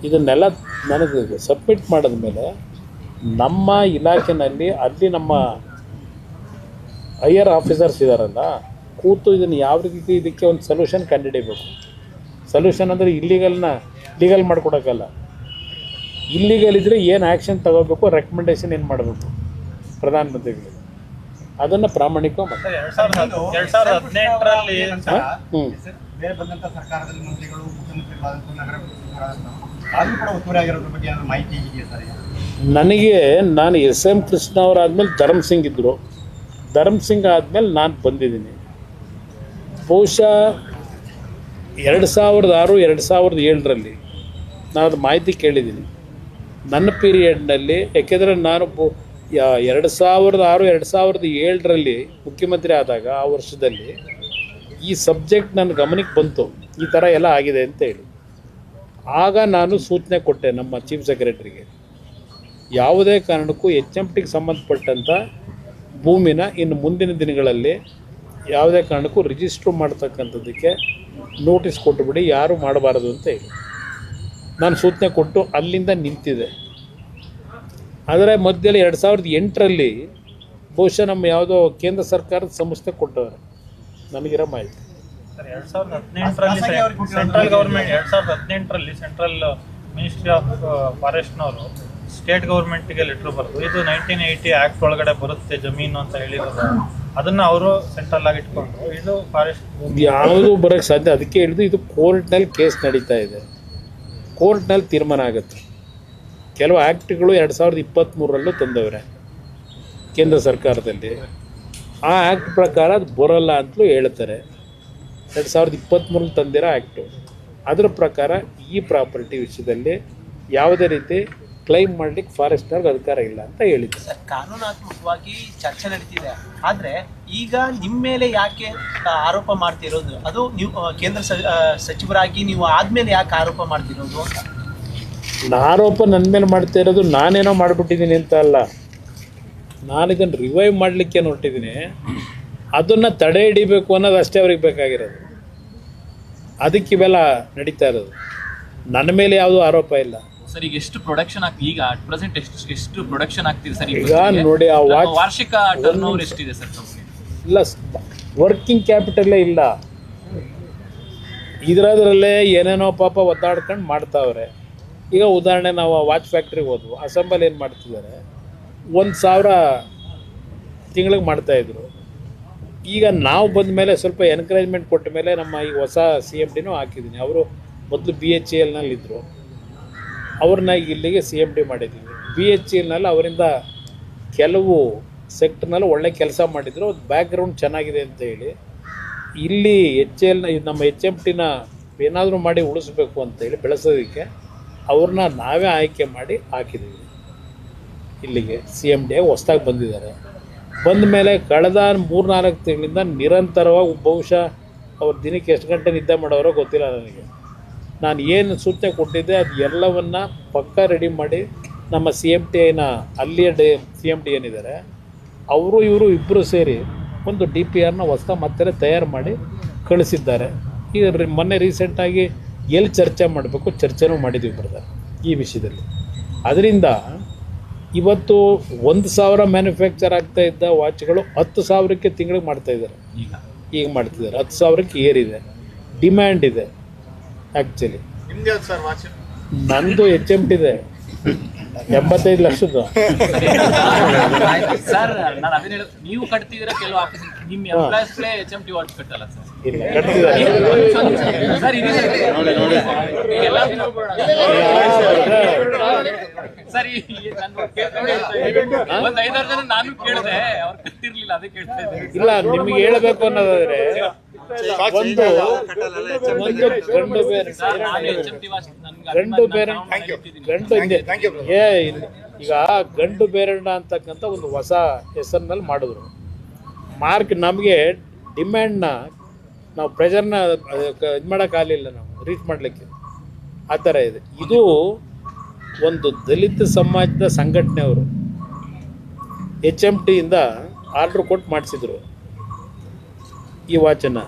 ಇದನ್ನೆಲ್ಲ ನನಗೆ ಸಬ್ಮಿಟ್ ಮಾಡಿದ್ಮೇಲೆ ನಮ್ಮ ಇಲಾಖೆಯಲ್ಲಿ ಅಲ್ಲಿ ನಮ್ಮ ಹೈಯರ್ ಆಫೀಸರ್ಸ್ ಇದ್ದಾರಲ್ಲ, ಕೂತು ಇದನ್ನು ಯಾವ ರೀತಿ ಇದಕ್ಕೆ ಒಂದು ಸೊಲ್ಯೂಷನ್ ಕಂಡುಹಿಡಿಬೇಕು. ಸೊಲ್ಯೂಷನ್ ಅಂದರೆ ಲೀಗಲ್ ಮಾಡ್ಕೊಡೋಕ್ಕಲ್ಲ, ಇಲ್ಲಿಗಲ್ ಇದ್ದರೆ ಏನು ಆ್ಯಕ್ಷನ್ ತಗೋಬೇಕು, ರೆಕಮೆಂಡೇಶನ್ ಏನು ಮಾಡಬೇಕು ಪ್ರಧಾನಮಂತ್ರಿಗಳಿಗೆ, ಅದನ್ನು ಪ್ರಾಮಾಣಿಕವಾಗಿ ಮಾಡ್ತಾರೆ. 2018ರಲ್ಲಿ ಬೇರೆ ಬಂದಂಥ ಸರ್ಕಾರದಲ್ಲಿ ಮಂತ್ರಿಗಳು, ಮುಖ್ಯಮಂತ್ರಿಗಳಾದಂಥ ನಗರ ಆದರೂ ಕೂಡ ಒತ್ತುವರಿ ಆಗಿರೋದ್ರ ಬಗ್ಗೆ ಏನಾದರೂ ಮಾಹಿತಿ ಇದೆಯಾ ಸರ್? ನನಗೆ ನಾನು SM ಕೃಷ್ಣ ಅವರಾದ್ಮೇಲೆ ಧರ್ಮ್ ಸಿಂಗ್ ಇದ್ದರು, ಧರ್ಮ್ ಸಿಂಗ್ ಆದಮೇಲೆ ನಾನು ಬಂದಿದ್ದೀನಿ. ಬಹುಶಃ 2006-2007ರಲ್ಲಿ ನಾನು ಅದು ಮಾಹಿತಿ ಕೇಳಿದ್ದೀನಿ. ನನ್ನ ಪೀರಿಯಡ್ನಲ್ಲಿ, ಯಾಕೆಂದರೆ ನಾನು 2006 2007ರಲ್ಲಿ ಮುಖ್ಯಮಂತ್ರಿ ಆದಾಗ ಆ ವರ್ಷದಲ್ಲಿ ಈ ಸಬ್ಜೆಕ್ಟ್ ನನ್ನ ಗಮನಕ್ಕೆ ಬಂತು, ಈ ಥರ ಎಲ್ಲ ಆಗಿದೆ ಅಂತ ಹೇಳಿ. ಆಗ ನಾನು ಸೂಚನೆ ಕೊಟ್ಟೆ ನಮ್ಮ ಚೀಫ್ ಸೆಕ್ರೆಟರಿಗೆ, ಯಾವುದೇ ಕಾರಣಕ್ಕೂ HMTಗೆ ಸಂಬಂಧಪಟ್ಟಂಥ ಭೂಮಿನ ಇನ್ನು ಮುಂದಿನ ದಿನಗಳಲ್ಲಿ ಯಾವುದೇ ಕಾರಣಕ್ಕೂ ರಿಜಿಸ್ಟ್ರು ಮಾಡ್ತಕ್ಕಂಥದ್ದಕ್ಕೆ ನೋಟಿಸ್ ಕೊಟ್ಟುಬಿಡಿ, ಯಾರು ಮಾಡಬಾರದು ಅಂತ ಹೇಳಿ ನಾನು ಸೂಚನೆ ಕೊಟ್ಟು ಅಲ್ಲಿಂದ ನಿಂತಿದೆ. ಆದರೆ ಮಧ್ಯದಲ್ಲಿ 2008ರಲ್ಲಿ ಬಹುಶಃ ನಮ್ಮ ಯಾವುದೋ ಕೇಂದ್ರ ಸರ್ಕಾರದ ಸಂಸ್ಥೆ ಕೊಟ್ಟವರು, ನನಗಿರೋ ಮಾಹಿತಿ. ಸರ್ 2018ರಲ್ಲಿ ಸೆಂಟ್ರಲ್ ಗೌರ್ಮೆಂಟ್ 2018ರಲ್ಲಿ ಸೆಂಟ್ರಲ್ ಮಿನಿಸ್ಟ್ರಿ ಆಫ್ ಫಾರೆಸ್ಟ್ನವರು ಸ್ಟೇಟ್ ಗೌರ್ಮೆಂಟಿಗೆ ಲೆಟ್ರ್ ಬರೆದು ಇದು 1980 ಆ್ಯಕ್ಟ್ ಒಳಗಡೆ ಬರುತ್ತೆ ಜಮೀನು ಅಂತ ಹೇಳಿರೋದು, ಅದನ್ನು ಅವರು ಸೆಂಟ್ರಲ್ ಆಗಿ ಇಟ್ಕೊಂಡು ಇದು ಫಾರೆಸ್ಟ್ ಯಾವುದು ಬರೋಕ್ಕೆ ಸಾಧ್ಯ. ಅದಕ್ಕೆ ಹೇಳಿದ್ದು ಇದು ಕೋರ್ಟ್ನಲ್ಲಿ ಕೇಸ್ ನಡೀತಾ ಇದೆ, ಕೋರ್ಟ್ನಲ್ಲಿ ತೀರ್ಮಾನ ಆಗುತ್ತೆ. ಕೆಲವು ಆ್ಯಕ್ಟ್ಗಳು 2023ರಲ್ಲೂ ತಂದವ್ರೆ ಕೇಂದ್ರ ಸರ್ಕಾರದಲ್ಲಿ. ಆ ಆ್ಯಕ್ಟ್ ಪ್ರಕಾರ ಅದು ಬರೋಲ್ಲ ಅಂತಲೂ ಹೇಳ್ತಾರೆ. 2023ರಲ್ಲಿ ತಂದಿರೋ ಆ್ಯಕ್ಟು, ಅದರ ಪ್ರಕಾರ ಈ ಪ್ರಾಪರ್ಟಿ ವಿಷಯದಲ್ಲಿ ಯಾವುದೇ ರೀತಿ ಕ್ಲೈಮ್ ಮಾಡಲಿಕ್ಕೆ ಫಾರೆಸ್ಟ್ನವ್ರಿಗೆ ಅಧಿಕಾರ ಇಲ್ಲ ಅಂತ ಹೇಳಿದ್ರು. ಸರ್, ಕಾನೂನಾತ್ಮಕವಾಗಿ ಚರ್ಚೆ ನಡೀತಿದೆ, ಆದರೆ ಈಗ ನಿಮ್ಮ ಮೇಲೆ ಯಾಕೆ ಆರೋಪ ಮಾಡ್ತಿರೋದು? ಅದು ನೀವು ಕೇಂದ್ರ ಸಚಿವರಾಗಿ ನೀವು ಆದ್ಮೇಲೆ ಯಾಕೆ ಆರೋಪ ಮಾಡ್ತಿರೋದು ಅಂತ? ಆರೋಪ ನನ್ನ ಮೇಲೆ ಮಾಡ್ತಾ ಇರೋದು ನಾನೇನೋ ಮಾಡಿಬಿಟ್ಟಿದ್ದೀನಿ ಅಂತ ಅಲ್ಲ, ನಾನು ಇದನ್ನು ರಿವೈವ್ ಮಾಡಲಿಕ್ಕೆ ಹೊರಟಿದ್ದೀನಿ. ಅದನ್ನು ತಡೆ ಹಿಡಿಬೇಕು ಅನ್ನೋದು ಅಷ್ಟೇ ಅವ್ರಿಗೆ ಬೇಕಾಗಿರೋದು. ಅದಕ್ಕೆ ಇವೆಲ್ಲ ನಡೀತಾ ಇರೋದು. ನನ್ನ ಮೇಲೆ ಯಾವುದೂ ಆರೋಪ ಇಲ್ಲ. ಸರ್, ಈಗ ಎಷ್ಟು ಪ್ರೊಡಕ್ಷನ್ ಆಗ್ತಿದೆ ಈಗ ಅಟ್ ಪ್ರೆಸೆಂಟ್ ಎಷ್ಟು ಪ್ರೊಡಕ್ಷನ್ ಆಗ್ತಿದೆ ಸರ್? ಈಗ ನೋಡಿ, ಆ ವಾರ್ಷಿಕ ಟರ್ನ್ ಓವರ್ ಎಷ್ಟಿದೆ ಸರ್ ಕಂಪ್ನಿ? ಇಲ್ಲ, ವರ್ಕಿಂಗ್ ಕ್ಯಾಪಿಟಲೇ ಇಲ್ಲ. ಇದರಲ್ಲೇ ಏನೇನೋ ಪಾಪ ಒದ್ದಾಡ್ಕೊಂಡು ಮಾಡ್ತಾವ್ರೆ. ಈಗ ಉದಾಹರಣೆ, ನಾವು ವಾಚ್ ಫ್ಯಾಕ್ಟ್ರಿಗೆ ಹೋದ್ವು, ಅಸೆಂಬಲ್ ಏನು ಮಾಡ್ತಿದ್ದಾರೆ, 1,000 ತಿಂಗಳಿಗೆ ಮಾಡ್ತಾಯಿದ್ರು. ಈಗ ನಾವು ಬಂದ ಮೇಲೆ ಸ್ವಲ್ಪ ಎನ್ಕರೇಜ್ಮೆಂಟ್ ಕೊಟ್ಟ ಮೇಲೆ ನಮ್ಮ ಈಗ ಹೊಸ CMDನೂ ಹಾಕಿದ್ದೀನಿ. ಅವರು ಮೊದಲು BHELನಲ್ಲಿದ್ದರು, ಅವ್ರನ್ನ ಈಗ ಇಲ್ಲಿಗೆ CMD ಮಾಡಿದ್ದೀವಿ. BHELನಲ್ಲಿ ಅವರಿಂದ ಕೆಲವು ಸೆಕ್ಟರ್ನಲ್ಲಿ ಒಳ್ಳೆ ಕೆಲಸ ಮಾಡಿದರು, ಬ್ಯಾಕ್ಗ್ರೌಂಡ್ ಚೆನ್ನಾಗಿದೆ ಅಂತ ಹೇಳಿ ಇಲ್ಲಿ ನಮ್ಮ HMTನ ಏನಾದರೂ ಮಾಡಿ ಉಳಿಸ್ಬೇಕು ಅಂತೇಳಿ ಬೆಳೆಸೋದಕ್ಕೆ ಅವ್ರನ್ನ ನಾವೇ ಆಯ್ಕೆ ಮಾಡಿ ಹಾಕಿದ್ದೀವಿ. ಇಲ್ಲಿಗೆ CMD ಹೊಸ್ದಾಗಿ ಬಂದಿದ್ದಾರೆ. ಬಂದ ಮೇಲೆ ಕಳೆದ 3-4 ತಿಂಗಳಿಂದ ನಿರಂತರವಾಗಿ, ಬಹುಶಃ ಅವ್ರು ದಿನಕ್ಕೆ ಎಷ್ಟು ಗಂಟೆ ನಿದ್ದೆ ಮಾಡೋರೋ ಗೊತ್ತಿಲ್ಲ ನನಗೆ. ನಾನು ಏನು ಸೂಚನೆ ಕೊಟ್ಟಿದ್ದೆ ಅದು ಎಲ್ಲವನ್ನು ಪಕ್ಕ ರೆಡಿ ಮಾಡಿ ನಮ್ಮ CMTನ ಅಲ್ಲಿಯ CMD ಏನಿದ್ದಾರೆ ಅವರು ಇವರು ಇಬ್ಬರು ಸೇರಿ ಒಂದು DPRನ ಹೊಸ್ದಾಗಿ ಮತ್ತೆ ತಯಾರು ಮಾಡಿ ಕಳಿಸಿದ್ದಾರೆ. ಈಗ ಮೊನ್ನೆ ರೀಸೆಂಟಾಗಿ ಎಲ್ಲಿ ಚರ್ಚೆ ಮಾಡಬೇಕು ಚರ್ಚೆನೂ ಮಾಡಿದ್ದೀವಿ ಬ್ರದರ್ ಈ ವಿಷಯದಲ್ಲಿ. ಅದರಿಂದ ಇವತ್ತು 1,000 ಮ್ಯಾನುಫ್ಯಾಕ್ಚರ್ ಆಗ್ತಾ ಇದ್ದ ವಾಚ್ಗಳು 10,000ಕ್ಕೆ ತಿಂಗಳಿಗೆ ಮಾಡ್ತಾಯಿದ್ದಾರೆ. ಈಗ ಮಾಡ್ತಿದ್ದಾರೆ 10,000ಕ್ಕೆ ಏರಿದೆ, ಡಿಮ್ಯಾಂಡ್ ಇದೆ. ಆ್ಯಕ್ಚುಲಿ ನಂದು HMT ಇದೆ 85 ಲಕ್ಷದ್ದು. ಸರ್, ನಾನು ಅದನ್ನ ಹೇಳೋದು, ನೀವು ಕಟ್ತಿದ್ದೀರಾ ಕೆಲವು ಆಫೀಸ್, ನಿಮ್ಮ ಎಂಪ್ಲಾಯ್ಸ್ಗಳೇ HMT ವಾಚ್ ಕಟ್ಟಲ್ಲ ಸರ್. ಇಲ್ಲ, ಕಟ್ತಿದ್ದಾರೆ. ಸರ್, ಇದೆ ಎಲ್ಲ ಸರ್, ಒಂದು 5-6 ಜನ ನಾನು ಕೇಳಿದೆ, ಅವ್ರು ಕಟ್ಟಿರ್ಲಿಲ್ಲ, ಅದೇ ಕೇಳ್ತಾ ಇದ್ದೀನಿ. ಇಲ್ಲ, ನಿಮಗೆ ಹೇಳಬೇಕು ಅನ್ನೋದಾದ್ರೆ ಒಂದು ಗಂಡು ಬೇರೆ ಈಗ ಗಂಡು ಬೇರಣ್ಣ ಅಂತಕ್ಕಂಥ ಒಂದು ಹೊಸ ಹೆಸರಿನಲ್ಲಿ ಮಾಡಿದ್ರು. ಮಾರ್ಕ್ ನಮಗೆ ಡಿಮ್ಯಾಂಡ್ನ ನಾವು ಪ್ರೆಷರ್ನ ಇದು ಮಾಡೋಕ್ಕಾಗಲಿಲ್ಲ, ನಾವು ರೀಚ್ ಮಾಡಲಿಕ್ಕೆ. ಆ ಥರ ಇದೆ. ಇದು ಒಂದು ದಲಿತ ಸಮಾಜದ ಸಂಘಟನೆಯವರು HMTಯಿಂದ ಆರ್ಡ್ರ್ ಕೊಟ್ಟು ಮಾಡಿಸಿದ್ರು ಈ ವಾಚನ್ನು.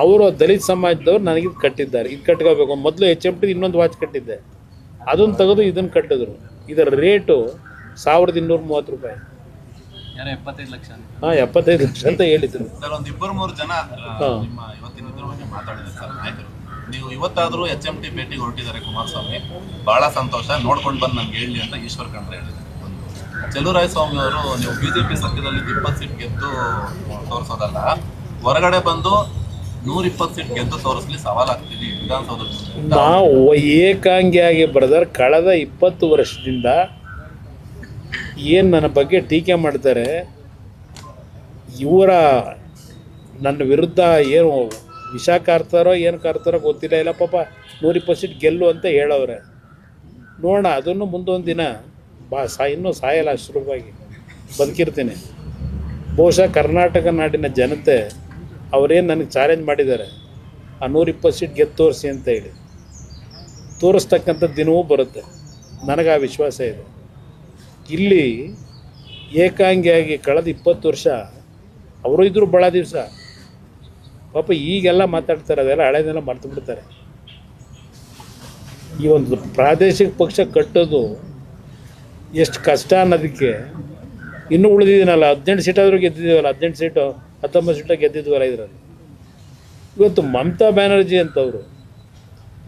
ಅವರು ದಲಿತ ಸಮಾಜದವ್ರು ನನಗಿದು ಕಟ್ಟಿದ್ದಾರೆ, ಇದು ಕಟ್ಕೋಬೇಕು. ಮೊದಲು HMT ಇನ್ನೊಂದು ವಾಚ್ ಕಟ್ಟಿದ್ದೆ, ಅದನ್ನು ತೆಗೆದು ಇದನ್ನು ಕಟ್ಟಿದ್ರು. ಇದರ ರೇಟು 1,230 ರೂಪಾಯಿ. 75 ಲಕ್ಷ. ಹಾಂ, 75 ಲಕ್ಷ ಅಂತ ಹೇಳಿದ್ರು. ಸರ್, ಒಂದು 2-3 ಜನ ನಿಮ್ಮ ಇವತ್ತಿನ ಇದ್ರ ಬಗ್ಗೆ ಮಾತಾಡಿದ್ದಾರೆ ಸರ್ ನಾಯಕರು. ನೀವು ಇವತ್ತಾದರೂ HMT ಭೇಟಿಗೆ ಹೊರಟಿದ್ದಾರೆ ಕುಮಾರಸ್ವಾಮಿ, ಬಹಳ ಸಂತೋಷ, ನೋಡ್ಕೊಂಡು ಬಂದು ನಮ್ಗೆ ಹೇಳಿ ಅಂತ ಈಶ್ವರ್ ಖಂಡ್ರೆ ಹೇಳಿದ್ದಾರೆ. ಚೆಲುವರಾಯಸ್ವಾಮಿ ಅವರು, ನೀವು BJP ಸತ್ಯದಲ್ಲಿ 20 ಸೀಟ್ ಗೆದ್ದು ತೋರಿಸೋದಲ್ಲ, ಹೊರಗಡೆ ಬಂದು 120 ಸೀಟ್ ಗೆದ್ದು ತೋರಿಸ್ಲಿ ಸವಾಲಾಗ್ತೀವಿ ವಿಧಾನಸೌಧದಲ್ಲಿ. ನಾವು ಏಕಾಂಗಿಯಾಗಿ ಬ್ರದರ್ ಕಳೆದ 20 ವರ್ಷದಿಂದ ಏನು ನನ್ನ ಬಗ್ಗೆ ಟೀಕೆ ಮಾಡ್ತಾರೆ, ಇವರ ನನ್ನ ವಿರುದ್ಧ ಏನು ವಿಷ ಕಾರ್ತಾರೋ ಏನು ಕಾರ್ತಾರೋ ಗೊತ್ತಿಲ್ಲ. ಇಲ್ಲ ಪಾಪ 120 ಸೀಟ್ ಗೆಲ್ಲು ಅಂತ ಹೇಳೋರೆ. ನೋಡೋಣ, ಅದನ್ನು ಮುಂದೊಂದು ದಿನ ಇನ್ನೂ ಸಾಯಲ್ಲ ಸುಲಭವಾಗಿ ಬದುಕಿರ್ತೀನಿ. ಬಹುಶಃ ಕರ್ನಾಟಕ ನಾಡಿನ ಜನತೆ ಅವರೇನು ನನಗೆ ಚಾಲೆಂಜ್ ಮಾಡಿದ್ದಾರೆ, ಆ 120 ಸೀಟ್ ಗೆದ್ದು ತೋರಿಸಿ ಅಂತ ಹೇಳಿ ತೋರಿಸ್ತಕ್ಕಂಥ ದಿನವೂ ಬರುತ್ತೆ. ನನಗೆ ಆ ವಿಶ್ವಾಸ ಇದೆ. ಇಲ್ಲಿ ಏಕಾಂಗಿಯಾಗಿ ಕಳೆದ 20 ವರ್ಷ ಅವರು ಇದ್ದರು ಭಾಳ ದಿವಸ, ಪಾಪ ಈಗೆಲ್ಲ ಮಾತಾಡ್ತಾರೆ, ಅದೆಲ್ಲ ಹಳೆದೆಲ್ಲ ಮರ್ತು ಬಿಡ್ತಾರೆ. ಈ ಒಂದು ಪ್ರಾದೇಶಿಕ ಪಕ್ಷ ಕಟ್ಟೋದು ಎಷ್ಟು ಕಷ್ಟ ಅನ್ನೋದಕ್ಕೆ ಇನ್ನೂ ಉಳಿದಿದ್ದೀನಲ್ಲ, 18 ಸೀಟಾದರೂ ಗೆದ್ದಿದ್ದೀವಲ್ಲ, 18 ಸೀಟು 19 ಸೀಟು ಗೆದ್ದಿದ್ವಲ್ಲ ಇದರಲ್ಲಿ. ಇವತ್ತು ಮಮತಾ ಬ್ಯಾನರ್ಜಿ ಅಂತವರು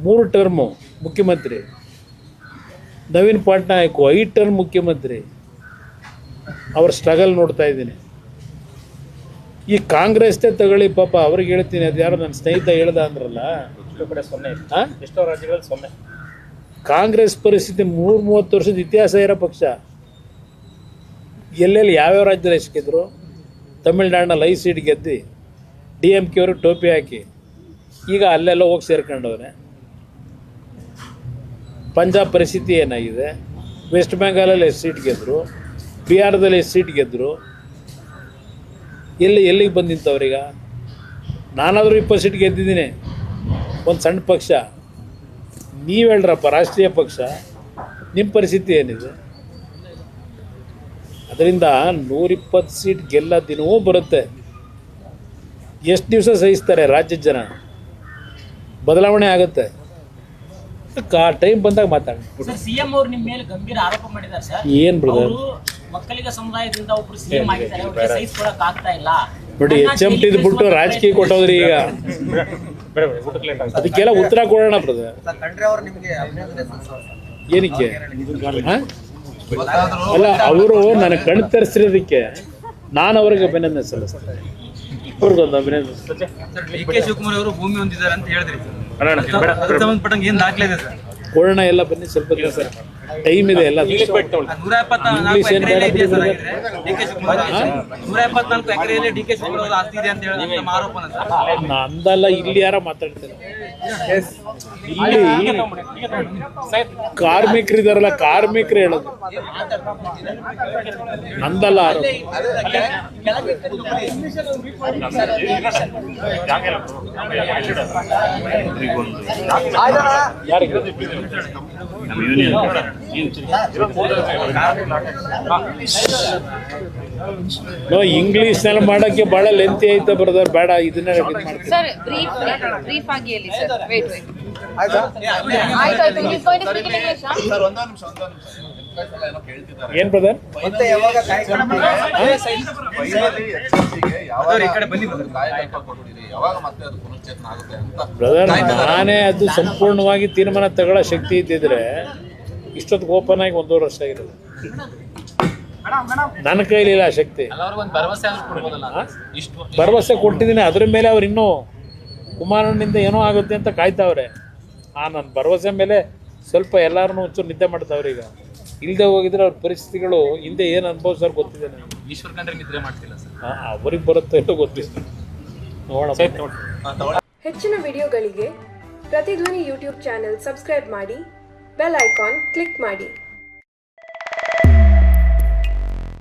3 ಟರ್ಮು ಮುಖ್ಯಮಂತ್ರಿ, ನವೀನ್ ಪಟ್ನಾಯಕ್ 5 ಟರ್ಮ್ ಮುಖ್ಯಮಂತ್ರಿ. ಅವ್ರ ಸ್ಟ್ರಗಲ್ ನೋಡ್ತಾ ಇದ್ದೀನಿ. ಈ ಕಾಂಗ್ರೆಸ್ದೇ ತಗೊಳ್ಳಿ, ಪಾಪ ಅವ್ರಿಗೆ ಹೇಳ್ತೀನಿ, ಅದು ಯಾರೋ ನನ್ನ ಸ್ನೇಹಿತ ಹೇಳ್ದ ಅಂದ್ರಲ್ಲ, ಎಷ್ಟೋ ರಾಜ್ಯಗಳಲ್ಲಿ 0. ಕಾಂಗ್ರೆಸ್ ಪರಿಸ್ಥಿತಿ 30 ವರ್ಷದ ಇತಿಹಾಸ ಇರೋ ಪಕ್ಷ. ಎಲ್ಲೆಲ್ಲಿ ಯಾವ್ಯಾವ ರಾಜ್ಯದಲ್ಲಿ ಎಷ್ಟು ಗೆದ್ದರು, ತಮಿಳ್ನಾಡಿನಲ್ಲಿ 5 ಸೀಟ್ ಗೆದ್ದು DMK ಅವ್ರಿಗೆ ಟೋಪಿ ಹಾಕಿ ಈಗ ಅಲ್ಲೆಲ್ಲ ಹೋಗಿ ಸೇರ್ಕೊಂಡವ್ರೆ. ಪಂಜಾಬ್ ಪರಿಸ್ಥಿತಿ ಏನಾಗಿದೆ, ವೆಸ್ಟ್ ಬೆಂಗಾಲಲ್ಲಿ ಎಷ್ಟು ಸೀಟ್ ಗೆದ್ದರು, ಬಿಹಾರದಲ್ಲಿ ಎಷ್ಟು ಸೀಟ್ ಗೆದ್ದರು, ಎಲ್ಲಿಗೆ ಬಂದು ನಿಂತವ್ರೀಗ? ನಾನಾದರೂ 20 ಸೀಟ್ ಗೆದ್ದಿದ್ದೀನಿ, ಒಂದು ಸಣ್ಣ ಪಕ್ಷ. ನೀವು ಹೇಳ್ರಪ್ಪ, ರಾಷ್ಟ್ರೀಯ ಪಕ್ಷ, ನಿಮ್ಮ ಪರಿಸ್ಥಿತಿ ಏನಿದೆ? ಅದರಿಂದ 120 ಸೀಟ್ ಗೆಲ್ಲ ದಿನವೂ ಬರುತ್ತೆ. ಎಷ್ಟು ದಿವಸ ಸಹಿಸ್ತಾರೆ ರಾಜ್ಯದ ಜನ? ಬದಲಾವಣೆ ಆಗುತ್ತೆ, ಟೈಮ್ ಬಂದಾಗ ಮಾತಾಡಿ. ಸರ್, ಸಿಎಂ ಅವರು ನಿಮ್ಮ ಮೇಲೆ ಗಂಭೀರ ಆರೋಪ ಮಾಡಿದ್ದಾರೆ ಸರ್. ಏನ್ ಬ್ರದರ್? ಒಕ್ಕಲಿಗ ಸಮುದಾಯದಿಂದ ಒಬ್ರು ಸಿಎಂ ಆಗಿದ್ದಾರೆ, ಅವ್ರಿಗೆ ಸಹಿಸ್ಕೊಳಕ್ ಆಗ್ತಾ ಇಲ್ಲ ನೋಡಿ. HMT ಬಿಟ್ಟು ರಾಜಕೀಯ ಕೊಟ್ಟೋದ್ರಿ ಈಗ. ಅದಕ್ಕೆಲ್ಲ ಉತ್ತರ ಕೊಡೋಣ ಬ್ರದರ್. ಖಂಡ್ರೆ ಅವರು ನಿಮಗೆ ಅಭಿನಂದನೆ ಸಲ್ಲಿಸ್ತಾರೆ. ಏನಕ್ಕೆ? ಅಲ್ಲ, ಅವರು ನನಗೆ ಕಣ್ ತರಿಸಿರೋದಕ್ಕೆ ನಾನು ಅವ್ರಿಗೆ ಅಭಿನಂದನೆ ಸಲ್ಲಿಸ್ತೇನೆ. ಅವ್ರಿಗೊಂದು ಅಭಿನಂದನೆ. DK ಶಿವಕುಮಾರ್ ಅವರು ಭೂಮಿ ಹೊಂದಿದ್ದಾರೆ ಅಂತ ಹೇಳಿದ್ರಿ, ಸಂಬಂಧಪಟ್ಟಂಗೆ ಏನ್ ದಾಖಲೆ ಇದೆ ಸರ್? ಕೊಡೋಣ, ಎಲ್ಲ ಬನ್ನಿ, ಸ್ವಲ್ಪ ದಿವಸ ಟೈಮ್ ಇದೆ. ಎಲ್ಲ 174 ಎಕರೆಯಲ್ಲಿ ಇದೆ ಸರ್. DK ಶಿವಕುಮಾರ್ 174 ಎಕರೆಯಲ್ಲಿ DK ಶಿವಕುಮಾರ್ ಆಸ್ತಿ ಇದೆ ಅಂತ ಹೇಳಿ ನಮ್ಮ ಆರೋಪನ ಸರ್. ನಂದಲ್ಲ, ಇಲ್ಲಿ ಯಾರ ಮಾತಾಡ್ತಾರೆ? ಇಲ್ಲಿ ಕಾರ್ಮಿಕರಿದಾರಲ್ಲ, ಕಾರ್ಮಿಕರು ಹೇಳೋದು, ನಂದಲ್ಲ ಆರೋಪ. ಯಾರಿಗೆ? ಇಂಗ್ಲಿಷ್ನಲ್ಲಿ ಮಾಡೋಕ್ಕೆ ಬಹಳ ಲೆಂತಿ ಐತೆ ಬ್ರದರ್, ಬೇಡ ಇದನ್ನ ಸರ್. ಬ್ರೀಫ್ ಆಗಿ ಹೇಳಿ ಸರ್. ವೇಟ್ ಆಯ್ತು. Is going to speak in English. Sir, ಒಂದೇ ನಿಮಿಷ. ಏನೋ ಕೇಳ್ತಿದ್ದಾರೆ. ಏನ್ ಬ್ರದರ್? ಮತ್ತೆ ಯಾವಾಗ ಯಾವಾಗ ಮತ್ತೆ ಅದು ಪುನಶ್ಚೇತನ ಆಗುತ್ತೆ ಅಂತ ಬ್ರದರ್, ನಾನೇ ಅದು ಸಂಪೂರ್ಣವಾಗಿ ತೀರ್ಮಾನ ತಗೊಳ್ಳೋ ಶಕ್ತಿ ಇದ್ದಿದ್ರೆ ಇಷ್ಟೊತ್ತಿಗೆ ಓಪನ್ ಆಗಿ 1.5 ವರ್ಷ ಆಗಿರೋದು. ನನ್ನ ಕೈಲಿಲ್ಲ ಆ ಶಕ್ತಿ. ಭರವಸೆ ಕೊಟ್ಟಿದ್ದೀನಿ, ಅದ್ರ ಮೇಲೆ ಅವ್ರು ಇನ್ನೂ ಕುಮಾರಣ್ಣನಿಂದ ಏನೋ ಆಗುತ್ತೆ ಅಂತ ಕಾಯ್ತಾವ್ರೆ. ನನ್ನ ಭರವಸೆ ಮೇಲೆ ಸ್ವಲ್ಪ ಎಲ್ಲಾರನ್ನೂ ಒಂಚೂರು ನಿದ್ದೆ ಮಾಡ್ತಾವ್ರೆ. ಈಗ ಇಲ್ಲದೆ ಹೋಗಿದ್ರೆ ಅವ್ರ ಪರಿಸ್ಥಿತಿಗಳು ಹಿಂದೆ ಏನು ಅನುಭವಿಸೋರು ಗೊತ್ತಿದೆ ನನಗೆ. ಈಶ್ವರ್ ಖಂಡ್ರೆ ನಿದ್ರೆ ಮಾಡ್ತಿಲ್ಲ ಸರ್. ಅವ್ರಿಗೆ ಬರುತ್ತೆ ಇಲ್ಲೋ ಗೊತ್ತಿಲ್ಲ, ನೋಡೋಣ. ಹೆಚ್ಚಿನ ವಿಡಿಯೋಗಳಿಗೆ ಪ್ರತಿಧ್ವನಿ ಯೂಟ್ಯೂಬ್ ಚಾನೆಲ್ ಸಬ್ಸ್ಕ್ರೈಬ್ ಮಾಡಿ, ಬೆಲ್ ಐಕಾನ್ ಕ್ಲಿಕ್ ಮಾಡಿ.